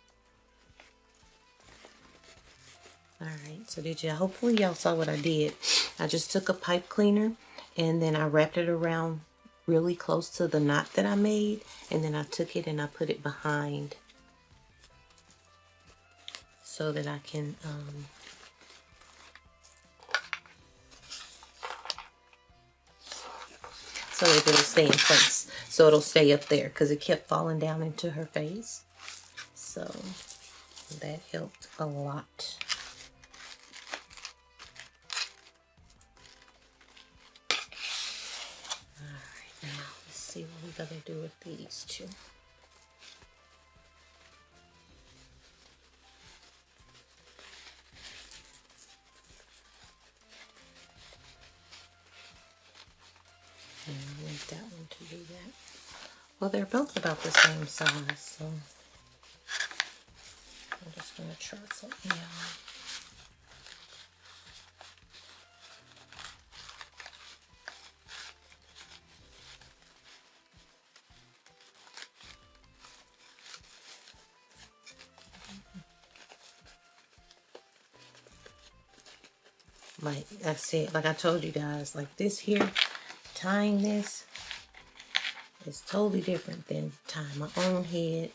All right, so hopefully y'all saw what I did. I just took a pipe cleaner and then I wrapped it around really close to the knot that I made, and then I took it and I put it behind so that I can so that it'll stay in place. So it'll stay up there because it kept falling down into her face. So that helped a lot. Alright, now let's see what we gotta do with these two. And I want that one to do that. Well, they're both about the same size, so I'm just going to try something else. Like I said, like I told you guys, like this here, tying this is totally different than tying my own head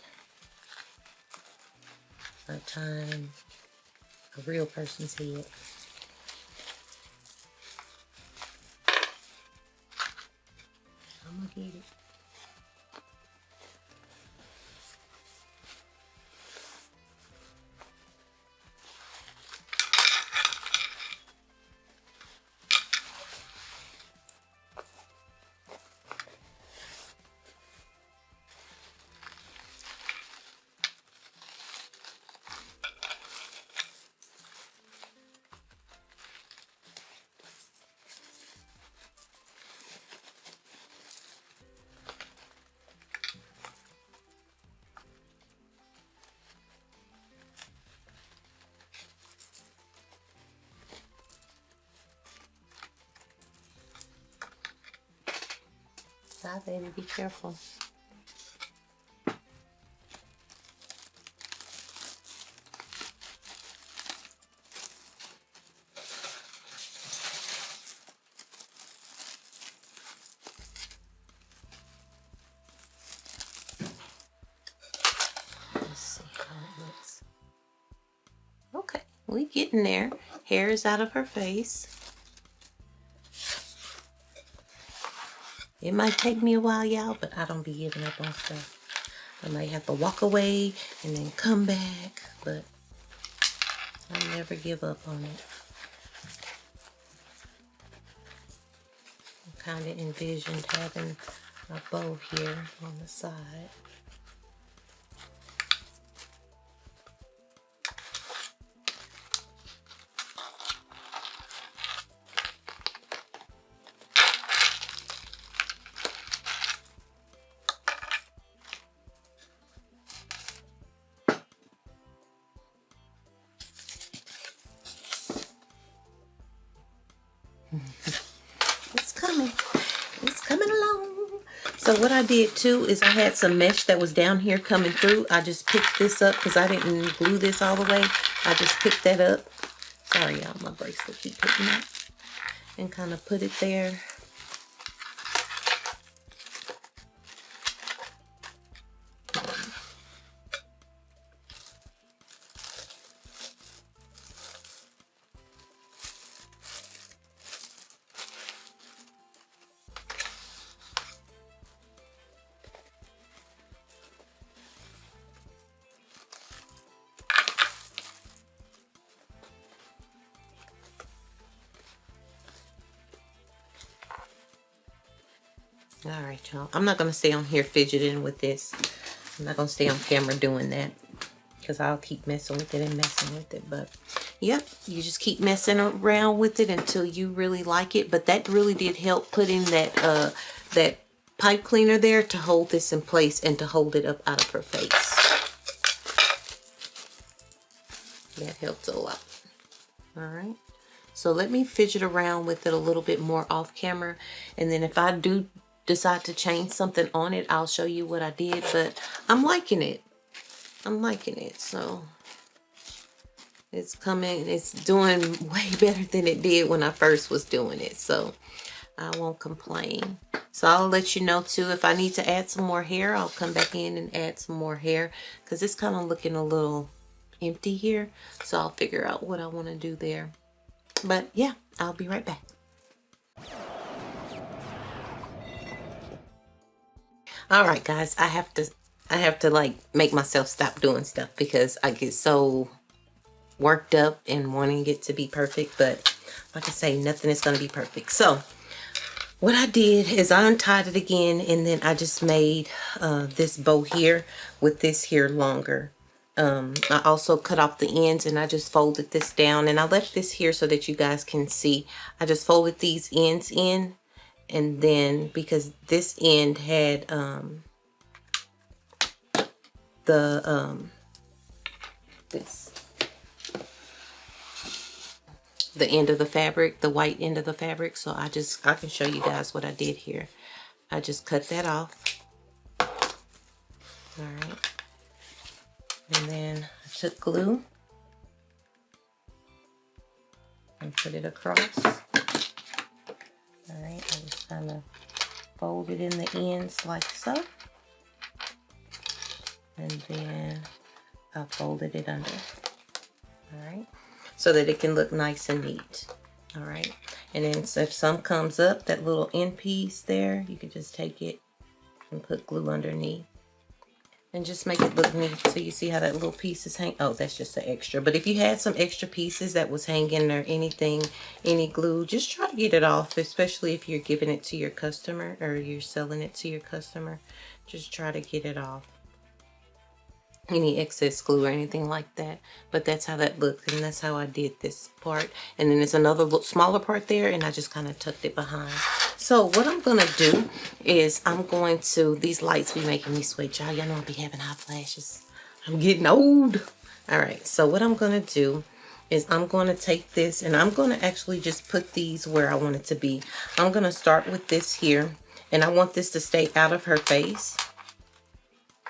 or tying a real person's head. I'm gonna get it. Bye, baby. Be careful. Let's see how it looks. Okay, we getting there. Hair is out of her face. It might take me a while, y'all, but I don't be giving up on stuff. I might have to walk away and then come back, but I never give up on it. I kind of envisioned having a bow here on the side. It's coming. It's coming along. So what I did too is I had some mesh that was down here coming through. I just picked this up because I didn't glue this all the way. I just picked that up. Sorry, y'all, my bracelet keep picking up. And kind of put it there. All right, y'all. I'm not going to stay on here fidgeting with this. I'm not going to stay on camera doing that because I'll keep messing with it and messing with it. But, yep, you just keep messing around with it until you really like it. But that really did help putting that, that pipe cleaner there to hold this in place and to hold it up out of her face. That helped a lot. All right. So let me fidget around with it a little bit more off camera. And then if I do decide to change something on it, I'll show you what I did. But I'm liking it. I'm liking it. So it's coming. It's doing way better than it did when I first was doing it. So I won't complain. So I'll let you know too, if I need to add some more hair, I'll come back in and add some more hair. Because it's kind of looking a little empty here. So I'll figure out what I want to do there. But yeah, I'll be right back. All right, guys, I have to like make myself stop doing stuff because I get so worked up and wanting it to be perfect. But like I say, nothing is going to be perfect. So what I did is I untied it again, and then I just made this bow here with this here longer. I also cut off the ends, and I just folded this down, and I left this here so that you guys can see. I just folded these ends in, and then because this end had the end of the fabric, the white end of the fabric, so I can show you guys what I did here. I just cut that off. All right. And then I took glue and put it across. All right, I just kind of fold it in the ends like so. And then I folded it under. All right, so that it can look nice and neat. All right, and then so if some comes up, that little end piece there, you can just take it and put glue underneath. And just make it look neat. So you see how that little piece is hanging. Oh, that's just an extra. But if you had some extra pieces that was hanging or anything, any glue, just try to get it off, especially if you're giving it to your customer or you're selling it to your customer. Just try to get it off. Any excess glue or anything like that. But that's how that looked, and that's how I did this part. And then there's another little smaller part there, and I just kind of tucked it behind. So what I'm gonna do is I'm going to, these lights be making me sweat, y'all. Y'all know I be having hot flashes. I'm getting old. All right, so what I'm gonna do is I'm gonna take this, and I'm gonna actually just put these where I want it to be. I'm gonna start with this here, and I want this to stay out of her face.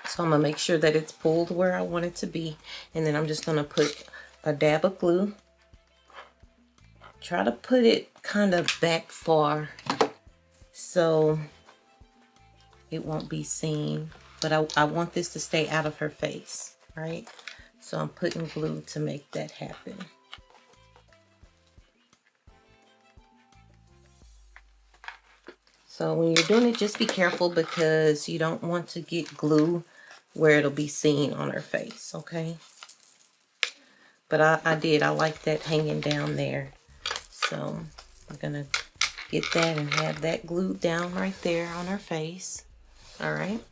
So I'm going to make sure that it's pulled where I want it to be. And then I'm just going to put a dab of glue. Try to put it kind of back far so it won't be seen. But I want this to stay out of her face, right? So I'm putting glue to make that happen. So when you're doing it, just be careful because you don't want to get glue where it'll be seen on her face, okay? But I like that hanging down there. So I'm gonna get that and have that glued down right there on her face. All right.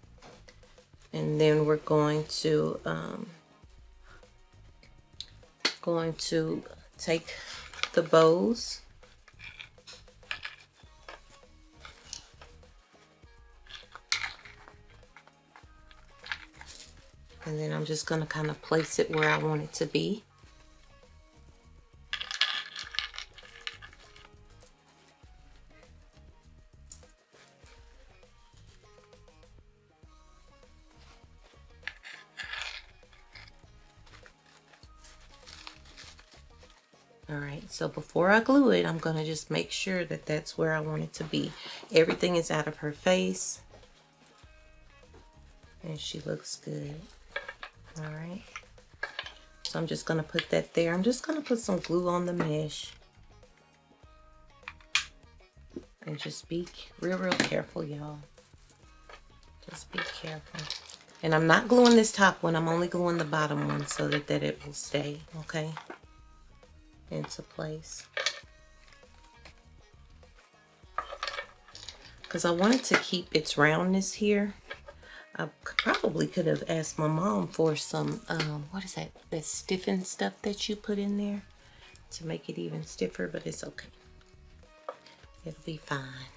And then we're going to take the bows. And then I'm just going to kind of place it where I want it to be. All right, so before I glue it, I'm going to just make sure that that's where I want it to be. Everything is out of her face. And she looks good. All right, so I'm just going to put that there. I'm just going to put some glue on the mesh. And just be real careful, y'all. Just be careful. And I'm not gluing this top one. I'm only gluing the bottom one so that it will stay, okay, into place. Because I wanted to keep its roundness here. I probably could have asked my mom for some, what is that? That stiffened stuff that you put in there to make it even stiffer, but it's okay. It'll be fine.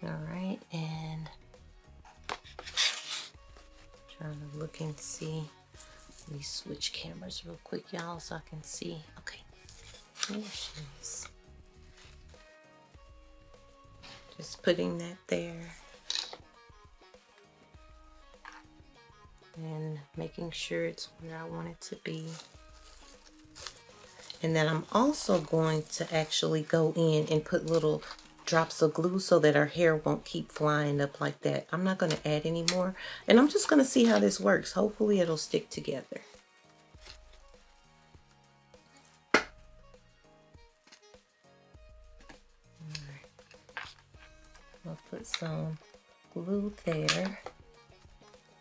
All right, and trying can see. Let me switch cameras real quick, y'all, so I can see. Okay, there she is. Just putting that there. And making sure it's where I want it to be. And then I'm also going to actually go in and put little drops of glue so that our hair won't keep flying up like that. I'm not going to add any more. And I'm just going to see how this works. Hopefully it'll stick together. I'll put some glue there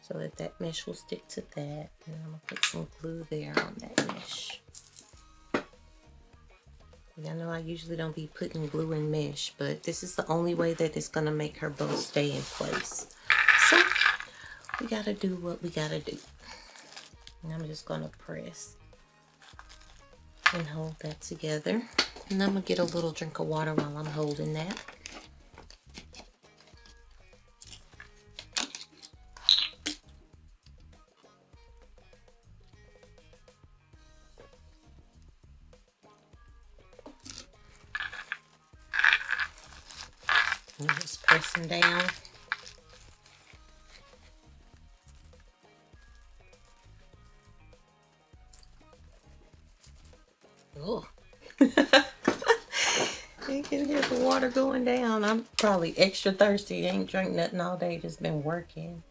so that that mesh will stick to that. And I'm going to put some glue there on that mesh. I know I usually don't be putting glue in mesh, but this is the only way that it's going to make her bow stay in place. So we got to do what we got to do. And I'm just going to press and hold that together. And I'm going to get a little drink of water while I'm holding that. I'm just pressing down. Oh. You can hear the water going down. I'm probably extra thirsty. Ain't drank nothing all day, just been working.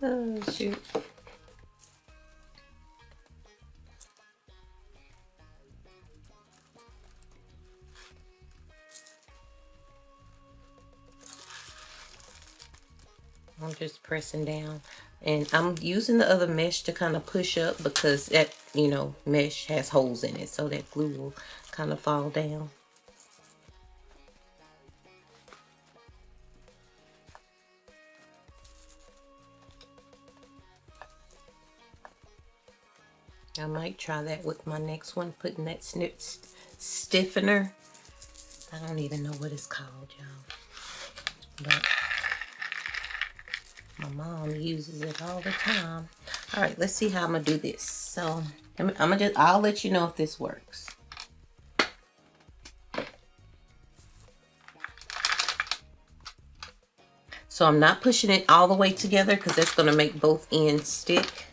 Oh, shoot. I'm just pressing down. And I'm using the other mesh to kind of push up because that, you know, mesh has holes in it. So that glue will kind of fall down. I might try that with my next one, putting that stiffener. I don't even know what it's called, y'all. But my mom uses it all the time. All right, let's see how I'm gonna do this. So I'll let you know if this works. So I'm not pushing it all the way together because that's gonna make both ends stick.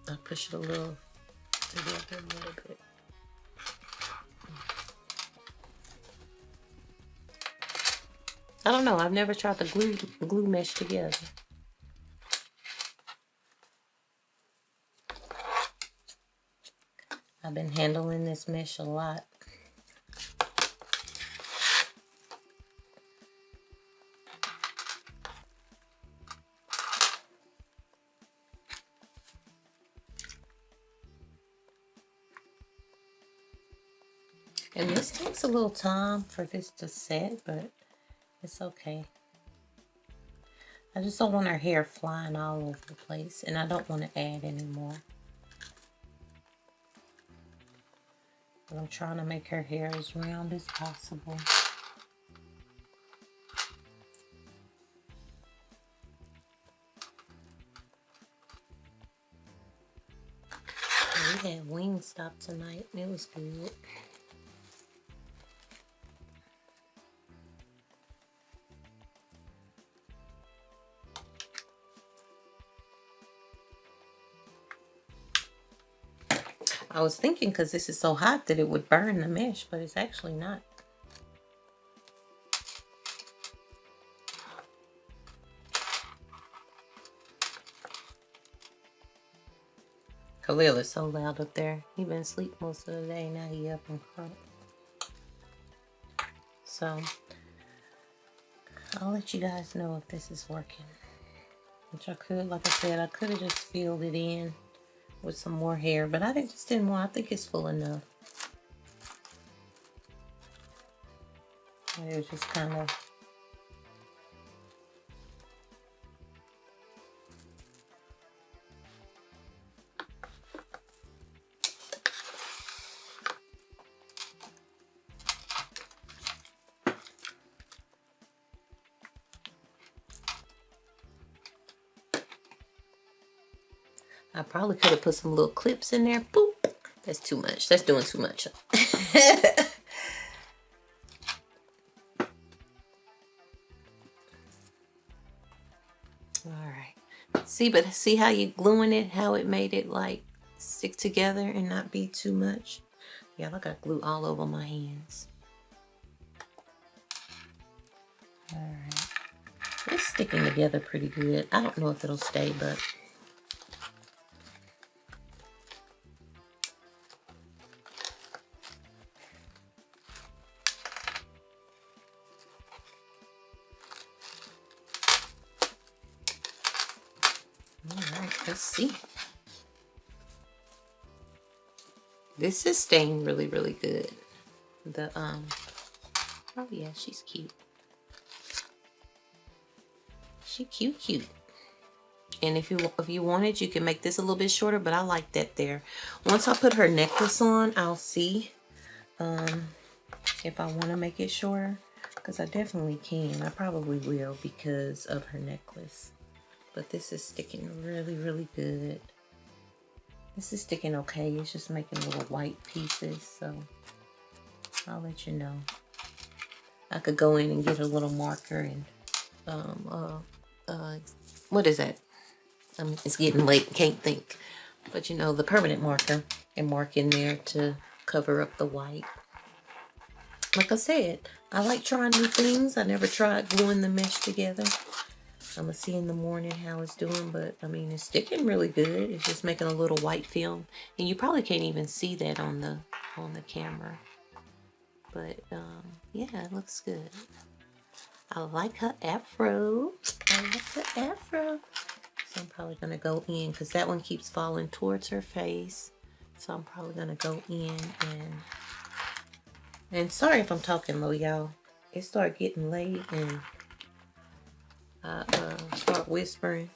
I'll push it a little together a little bit. I don't know. I've never tried the glue mesh together. I've been handling this mesh a lot. And this takes a little time for this to set, but it's okay. I just don't want her hair flying all over the place, and I don't want to add any more. But I'm trying to make her hair as round as possible. We had Wingstop tonight, and it was good. I was thinking because this is so hot that it would burn the mesh, but it's actually not. Khalil is so loud up there. He been asleep most of the day. Now he up and crunk. So I'll let you guys know if this is working. Which I could, like I said, I could have just filled it in with some more hair, but I just didn't want. I think it's full enough. It was just kind of. I probably could have put some little clips in there. Boop. That's too much. That's doing too much. All right. See how you gluing it? How it made it like stick together and not be too much? Yeah, I got glue all over my hands. All right. It's sticking together pretty good. I don't know if it'll stay, but all right, let's see. This is staying really, really good. Oh yeah, she's cute. She cute. And if you wanted, you can make this a little bit shorter, but I like that there. Once I put her necklace on, I'll see if I want to make it shorter, because I definitely can. I probably will because of her necklace. But this is sticking really, really good. This is sticking okay. It's just making little white pieces, so I'll let you know. I could go in and get a little marker and what is that? It's getting late, can't think. But you know, the permanent marker, and mark in there to cover up the white. Like I said, I like trying new things. I never tried gluing the mesh together. I'm gonna see in the morning how it's doing, but I mean, it's sticking really good. It's just making a little white film, and you probably can't even see that on the camera. But yeah, it looks good. I like her afro. I like the afro. So I'm probably gonna go in because that one keeps falling towards her face. So I'm probably gonna go in and sorry if I'm talking low, y'all. It started getting late and I start whispering.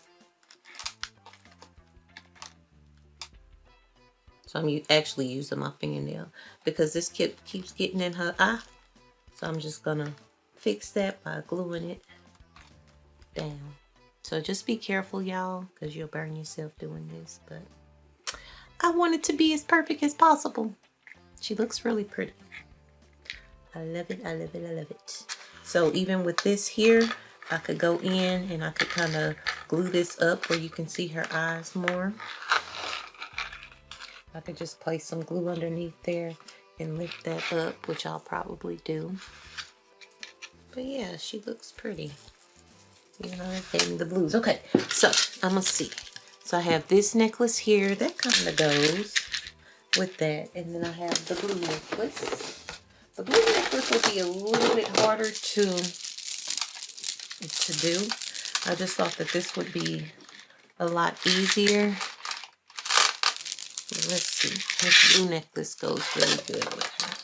So I'm actually using my fingernail because this keeps getting in her eye. So I'm just gonna fix that by gluing it down. So just be careful, y'all, because you'll burn yourself doing this. But I want it to be as perfect as possible. She looks really pretty. I love it, I love it, I love it. So even with this here, I could go in and I could kind of glue this up where you can see her eyes more. I could just place some glue underneath there and lift that up, which I'll probably do. But yeah, she looks pretty. You know, that gave me the blues. Okay, so I'm gonna see. So I have this necklace here that kind of goes with that, and then I have the blue necklace. The blue necklace will be a little bit harder to do. I just thought that this would be a lot easier. Let's see. This blue necklace goes really good with her.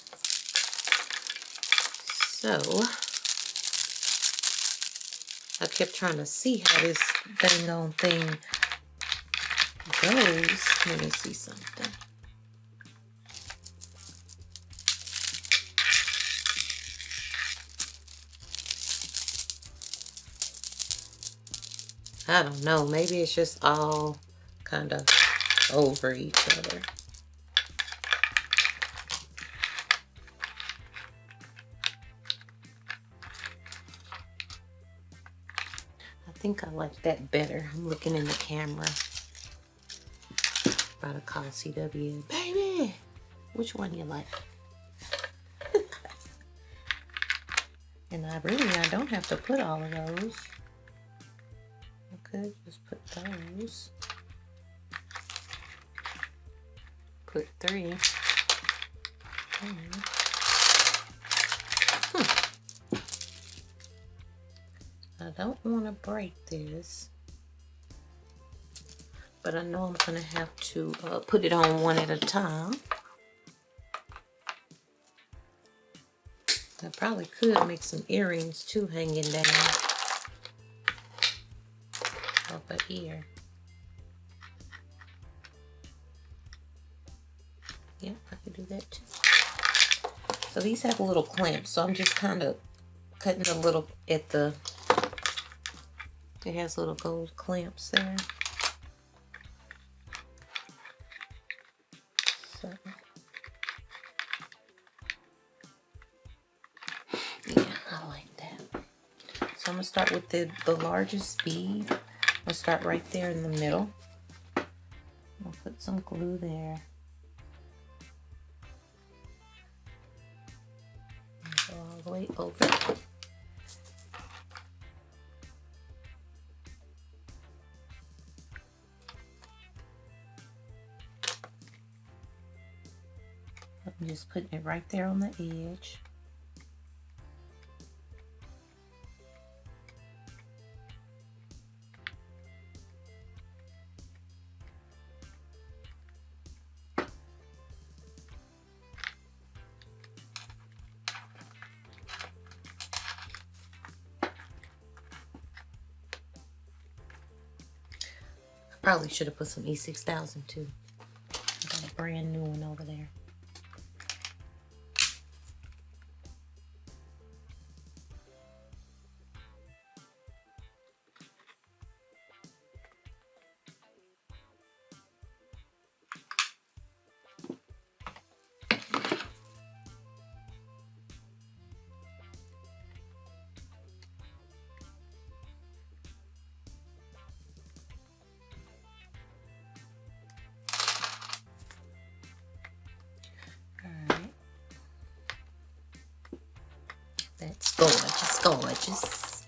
So I kept trying to see how this dang on thing goes. Let me see something. I don't know. Maybe it's just all kind of over each other. I think I like that better. I'm looking in the camera. About to call CW. Baby! Which one you like? And I don't have to put all of those. I could just put those. Put 3. I don't want to break this, but I know I'm going to have to put it on one at a time. I probably could make some earrings too hanging down over here. Yep, I could do that too. So these have little clamps, so I'm just kind of cutting a little at the, it has little gold clamps there. Yeah, I like that. So I'm gonna start with the largest bead. I'll start right there in the middle. I'll put some glue there. Go all the way over. I'm just putting it right there on the edge. Probably should have put some E6000 too. I got a brand new one over there. Alright. That's gorgeous, gorgeous.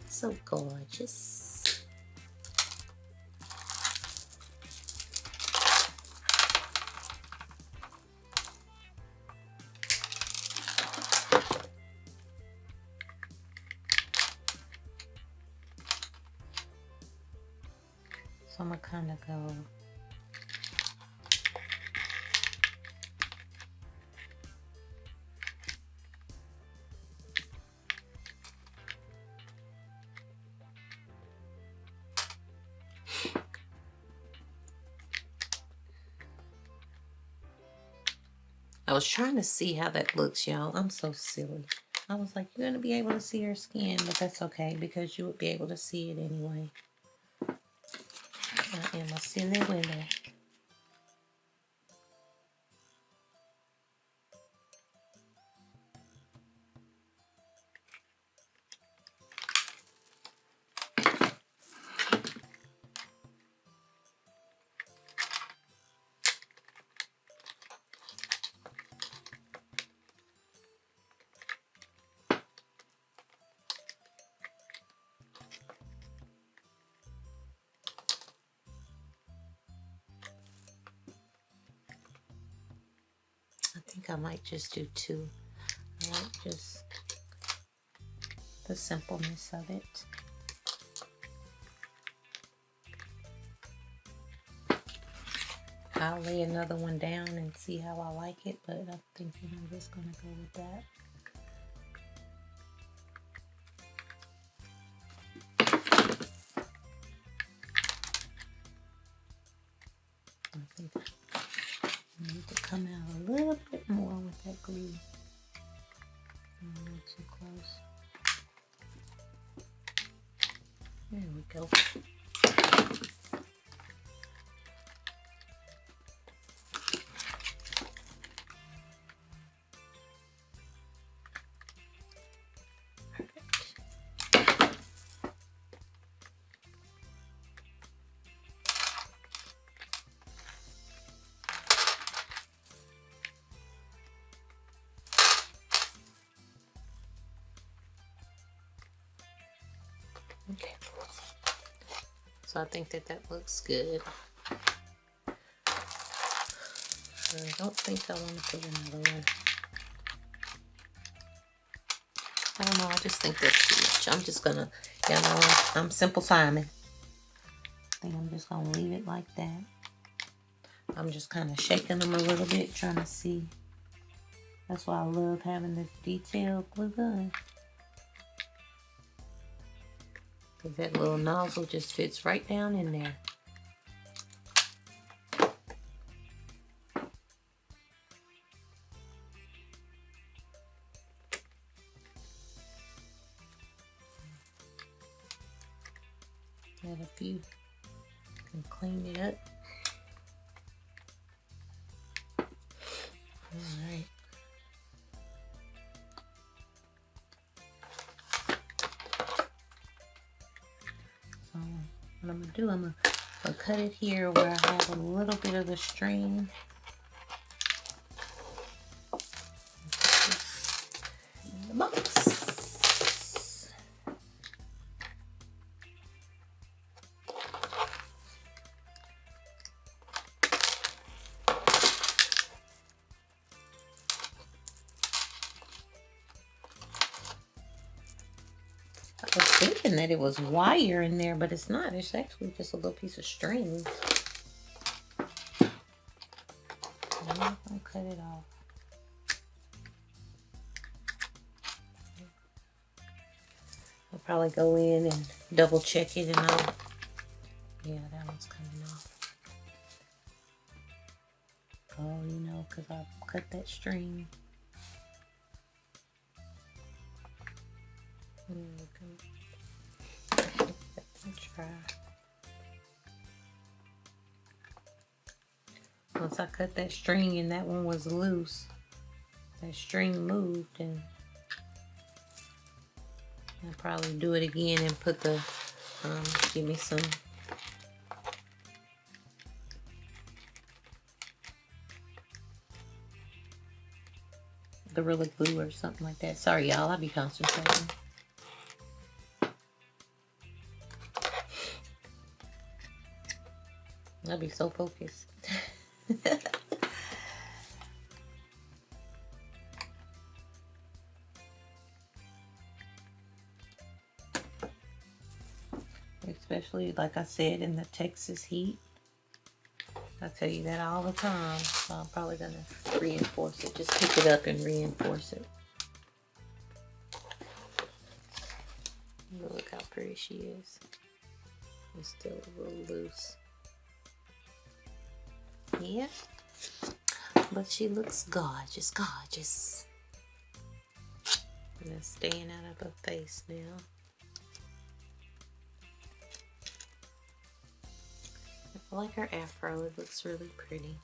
So gorgeous. So I'm gonna kind of go I was trying to see how that looks, y'all. I'm so silly. I was like, you're going to be able to see her skin, but that's okay because you would be able to see it anyway. I am a silly willy. I think I might just do two. I like just the simpleness of it. I'll lay another one down and see how I like it, but I think I'm just going to go with that. I think I need to come out a little bit more with that glue. Not too close. There we go. Okay, so I think that looks good. I don't think I want to put another one. I don't know, I just think that's too much. I'm just gonna, you know, I'm simplifying it. I think I'm just gonna leave it like that. I'm just kind of shaking them a little bit, trying to see. That's why I love having this detailed glue gun. Because that little nozzle just fits right down in there. Add a few. Can clean it up. All right. So what I'm gonna do, I'm gonna cut it here where I have a little bit of the string. In the box. I was thinking that it was wire in there, but it's not. It's actually just a little piece of string. I'm gonna cut it off. I'll probably go in and double check it and all. Yeah, that one's coming off. Oh, you know, because I cut that string. There we go. Let's try. Once I cut that string and that one was loose, that string moved, and I'll probably do it again and put the, give me some Gorilla Glue or something like that. Sorry, y'all, I'll be concentrating. I'll be so focused. Especially, like I said, in the Texas heat. I tell you that all the time. So I'm probably going to reinforce it. Just pick it up and reinforce it. Look how pretty she is. It's still a little loose. Yeah. But she looks gorgeous, gorgeous. And it's staying out of her face now. I like her afro. It looks really pretty.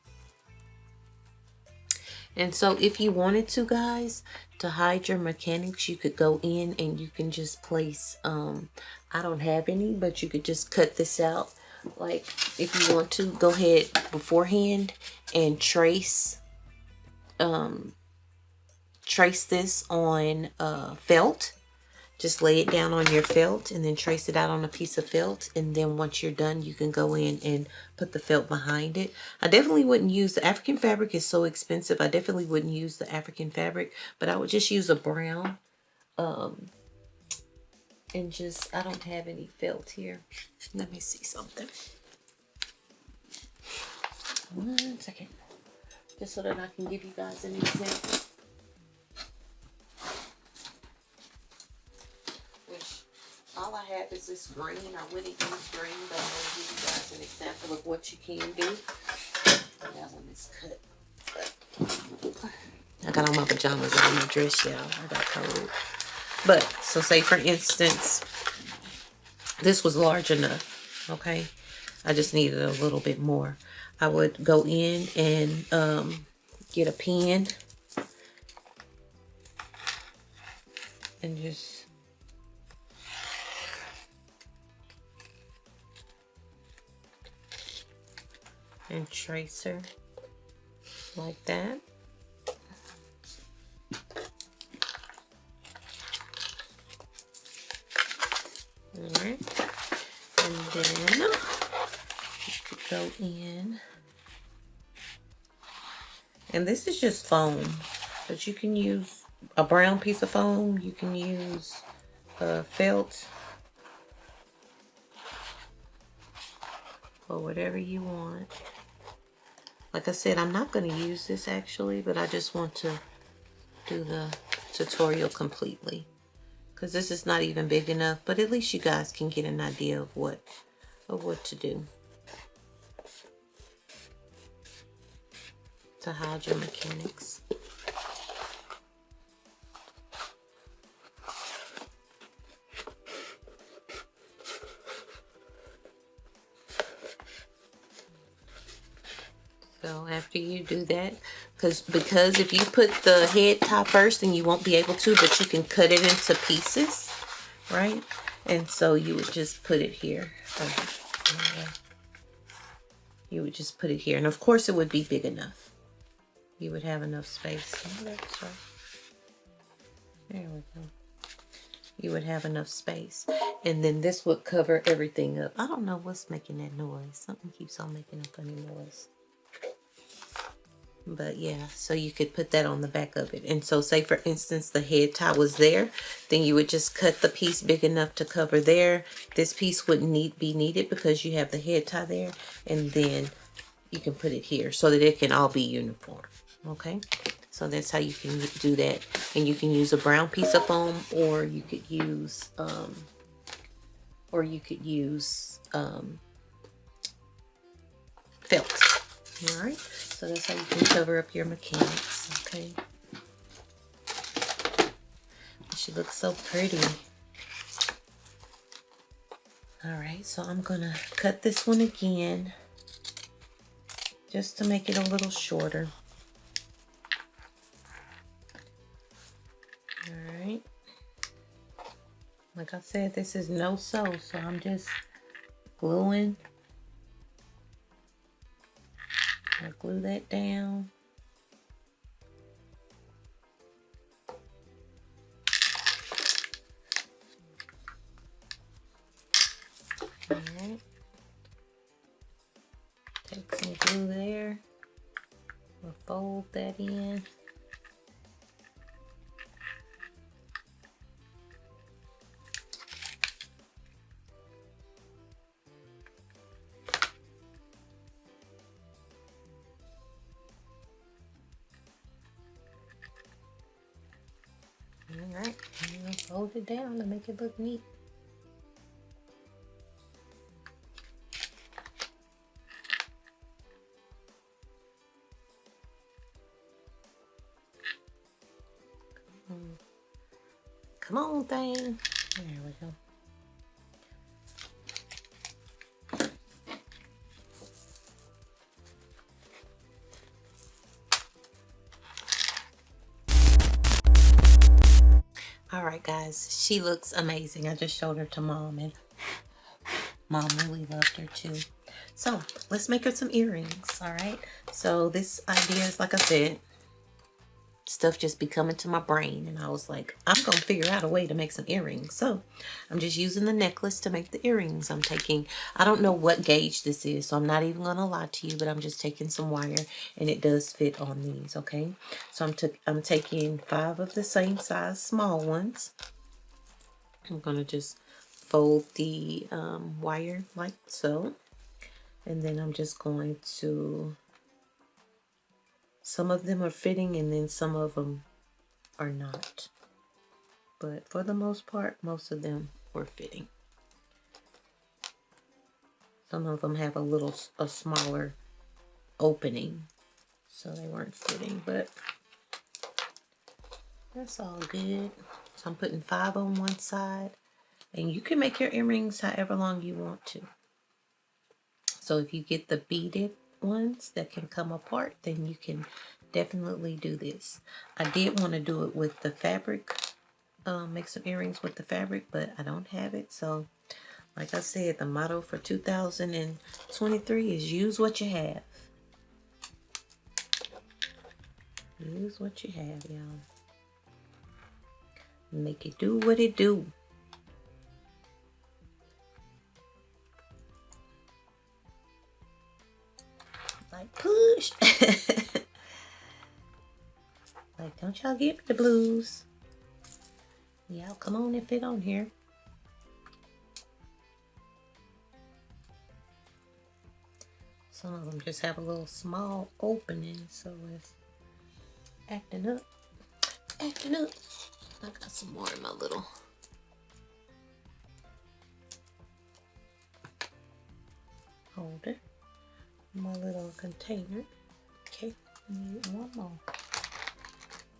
And so if you wanted to, guys, to hide your mechanics, you could go in and you can just place, I don't have any, but you could just cut this out. Like, if you want to, go ahead beforehand and trace this on felt. Just lay it down on your felt and then trace it out on a piece of felt. And then once you're done, you can go in and put the felt behind it. I definitely wouldn't use the African fabric. Is so expensive. I definitely wouldn't use the African fabric, but I would just use a brown. And just, I don't have any felt here. Let me see something. 1 second. Just so that I can give you guys an example. All I have is this green. I wouldn't use green, but I'm going to give you guys an example of what you can do. That one is cut. But I got on my pajamas. I didn't dress, y'all. I got cold. But, so say for instance, this was large enough, okay? I just needed a little bit more. I would go in and get a pen and just and trace her like that. Alright, and then you could go in, and this is just foam, but you can use a brown piece of foam, you can use felt, or whatever you want. Like I said, I'm not going to use this actually, but I just want to do the tutorial completely. Because this is not even big enough, but at least you guys can get an idea of what to do to hide your mechanics. So after you do that, Because if you put the head tie first, then you won't be able to, but you can cut it into pieces, right? And so you would just put it here. You would just put it here, and of course it would be big enough. You would have enough space. Oh, that's right. There we go. You would have enough space, and then this would cover everything up. I don't know what's making that noise. Something keeps on making a funny noise. But yeah, so you could put that on the back of it. And so say for instance the head tie was there, then you would just cut the piece big enough to cover there. This piece wouldn't be needed because you have the head tie there, and then you can put it here so that it can all be uniform. Okay, so that's how you can do that. And you can use a brown piece of foam, or you could use felt. All right, so that's how you can cover up your mechanics. Okay, she looks so pretty. All right, so I'm gonna cut this one again just to make it a little shorter. All right, like I said, this is no sew, so I'm just gluing. I glue that down. All right. Take some glue there. We'll fold that in. All right, and we'll fold it down to make it look neat. Come on, thing. There we go. All right, guys, she looks amazing. I just showed her to Mom, and Mom really loved her too. So let's make her some earrings. All right, so this idea is, like I said, stuff just be coming to my brain, and I was like, I'm gonna figure out a way to make some earrings. So I'm just using the necklace to make the earrings. I'm taking, I don't know what gauge this is, so I'm not even gonna lie to you, but I'm just taking some wire, and it does fit on these. Okay, so I'm taking 5 of the same size small ones. I'm gonna just fold the wire like so, and then I'm just going to, some of them are fitting and then some of them are not, but for the most part, most of them were fitting. Some of them have a smaller opening, so they weren't fitting, but that's all good. So I'm putting 5 on one side, and you can make your earrings however long you want to. So if you get the beaded ones that can come apart, then you can definitely do this. I did want to do it with the fabric, make some earrings with the fabric, but I don't have it. So like I said, the motto for 2023 is use what you have. Use what you have, y'all. Make it do what it do. Like push. Like, don't y'all give me the blues. Y'all come on and fit on here. Some of them just have a little small opening, so it's acting up. Acting up. I got some more in my little holder. My little container. Okay, I need one more.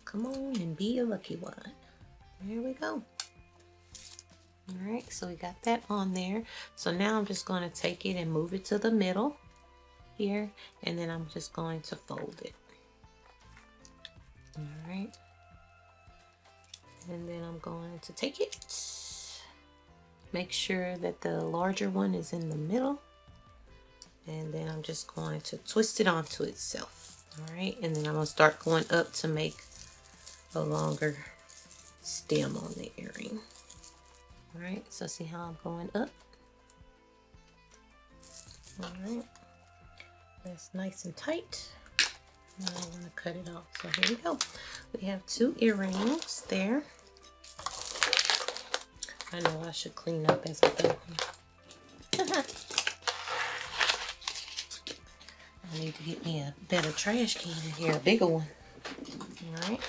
Come on and be a lucky one. There we go. All right, so we got that on there. So now I'm just going to take it and move it to the middle here, and then I'm just going to fold it. All right. And then I'm going to take it. Make sure that the larger one is in the middle. And then I'm just going to twist it onto itself. All right. And then I'm going to start going up to make a longer stem on the earring. All right. So see how I'm going up? All right. That's nice and tight. Now I'm going to cut it off. So here we go. We have 2 earrings there. I know I should clean up as I go. I need to get me a better trash can in here, a bigger one. All right.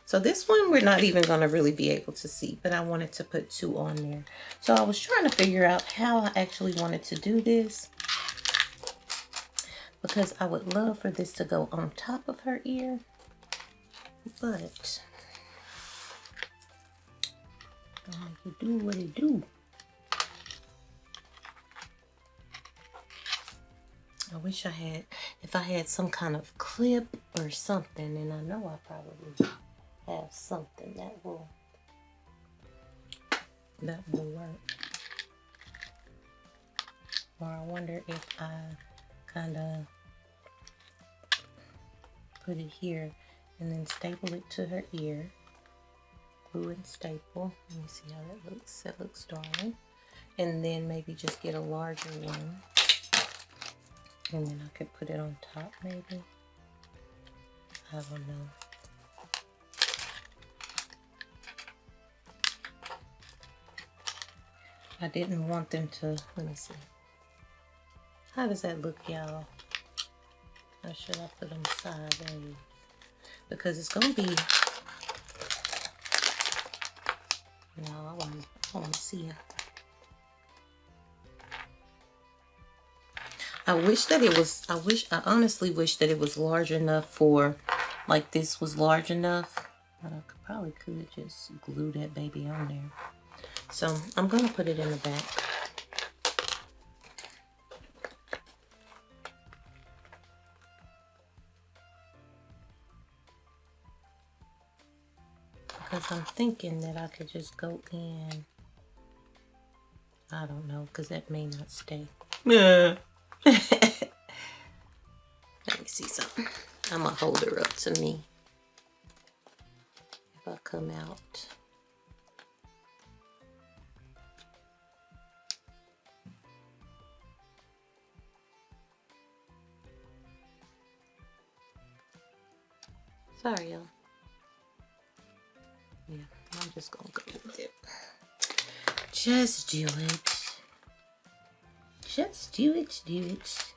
So this one we're not even going to really be able to see, but I wanted to put 2 on there. So I was trying to figure out how I actually wanted to do this, because I would love for this to go on top of her ear, but you do what it do. I wish I had, if I had some kind of clip or something, and I know I probably have something that will work. Or I wonder if I kind of put it here and then staple it to her ear. Glue and staple. Let me see how that looks. That looks darling. And then maybe just get a larger one. And then I could put it on top maybe. I don't know. I didn't want them to, let me see. How does that look, y'all? Or should I put them sideways? Because it's going to be, no, I want to see it. I honestly wish that it was large enough for, like this was large enough. But I probably could just glue that baby on there. So I'm going to put it in the back. Because I'm thinking that I could just go in. I don't know, because that may not stay. Yeah. Let me see something. I'm going to hold her up to me. If I come out. Sorry, y'all. Yeah, I'm just going to go with it. Just do it. Just do it, do it.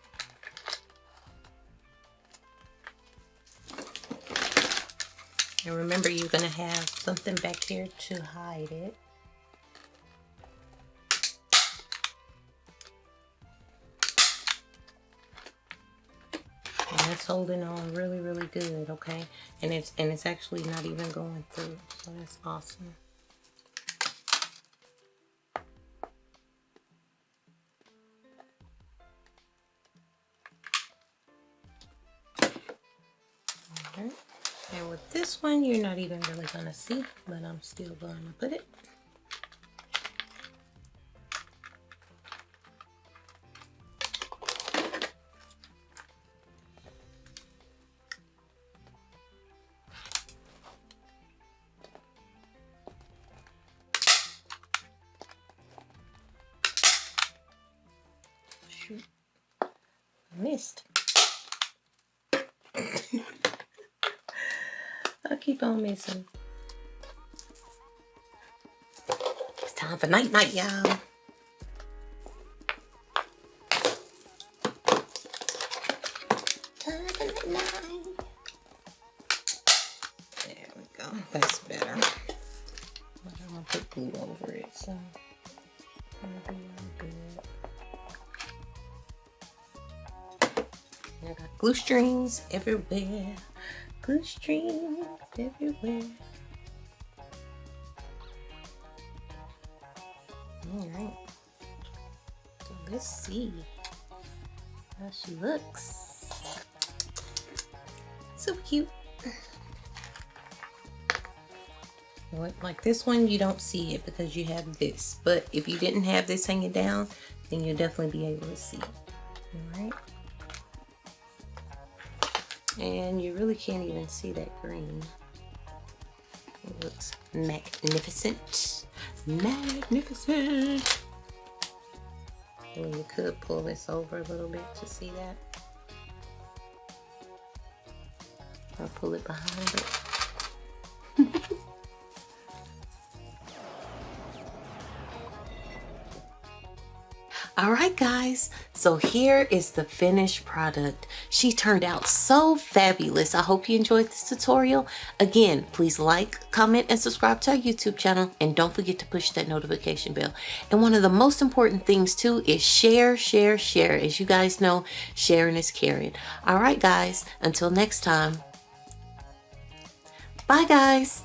And remember, you're going to have something back here to hide it. And it's holding on really, really good, okay? And it's actually not even going through, so that's awesome. Alright. And with this one, you're not even really gonna see, but I'm still going to put it. Shoot, I missed. I keep on missing. It's time for night night, y'all. Time for night night. There we go. That's better. I'm gonna put glue over it, so it'll be all good. I got glue strings everywhere. Glue strings everywhere. Alright. So let's see how she looks. So cute. What, like this one, you don't see it because you have this. But if you didn't have this hanging down, then you'll definitely be able to see it. All right. And you really can't even see that green. It looks magnificent. Magnificent. And you could pull this over a little bit to see that. Or pull it behind it. All right, guys, so here is the finished product. She turned out so fabulous. I hope you enjoyed this tutorial. Again, please like, comment, and subscribe to our YouTube channel. And don't forget to push that notification bell. And one of the most important things too is share, share, share. As you guys know, sharing is caring. All right, guys, until next time. Bye, guys.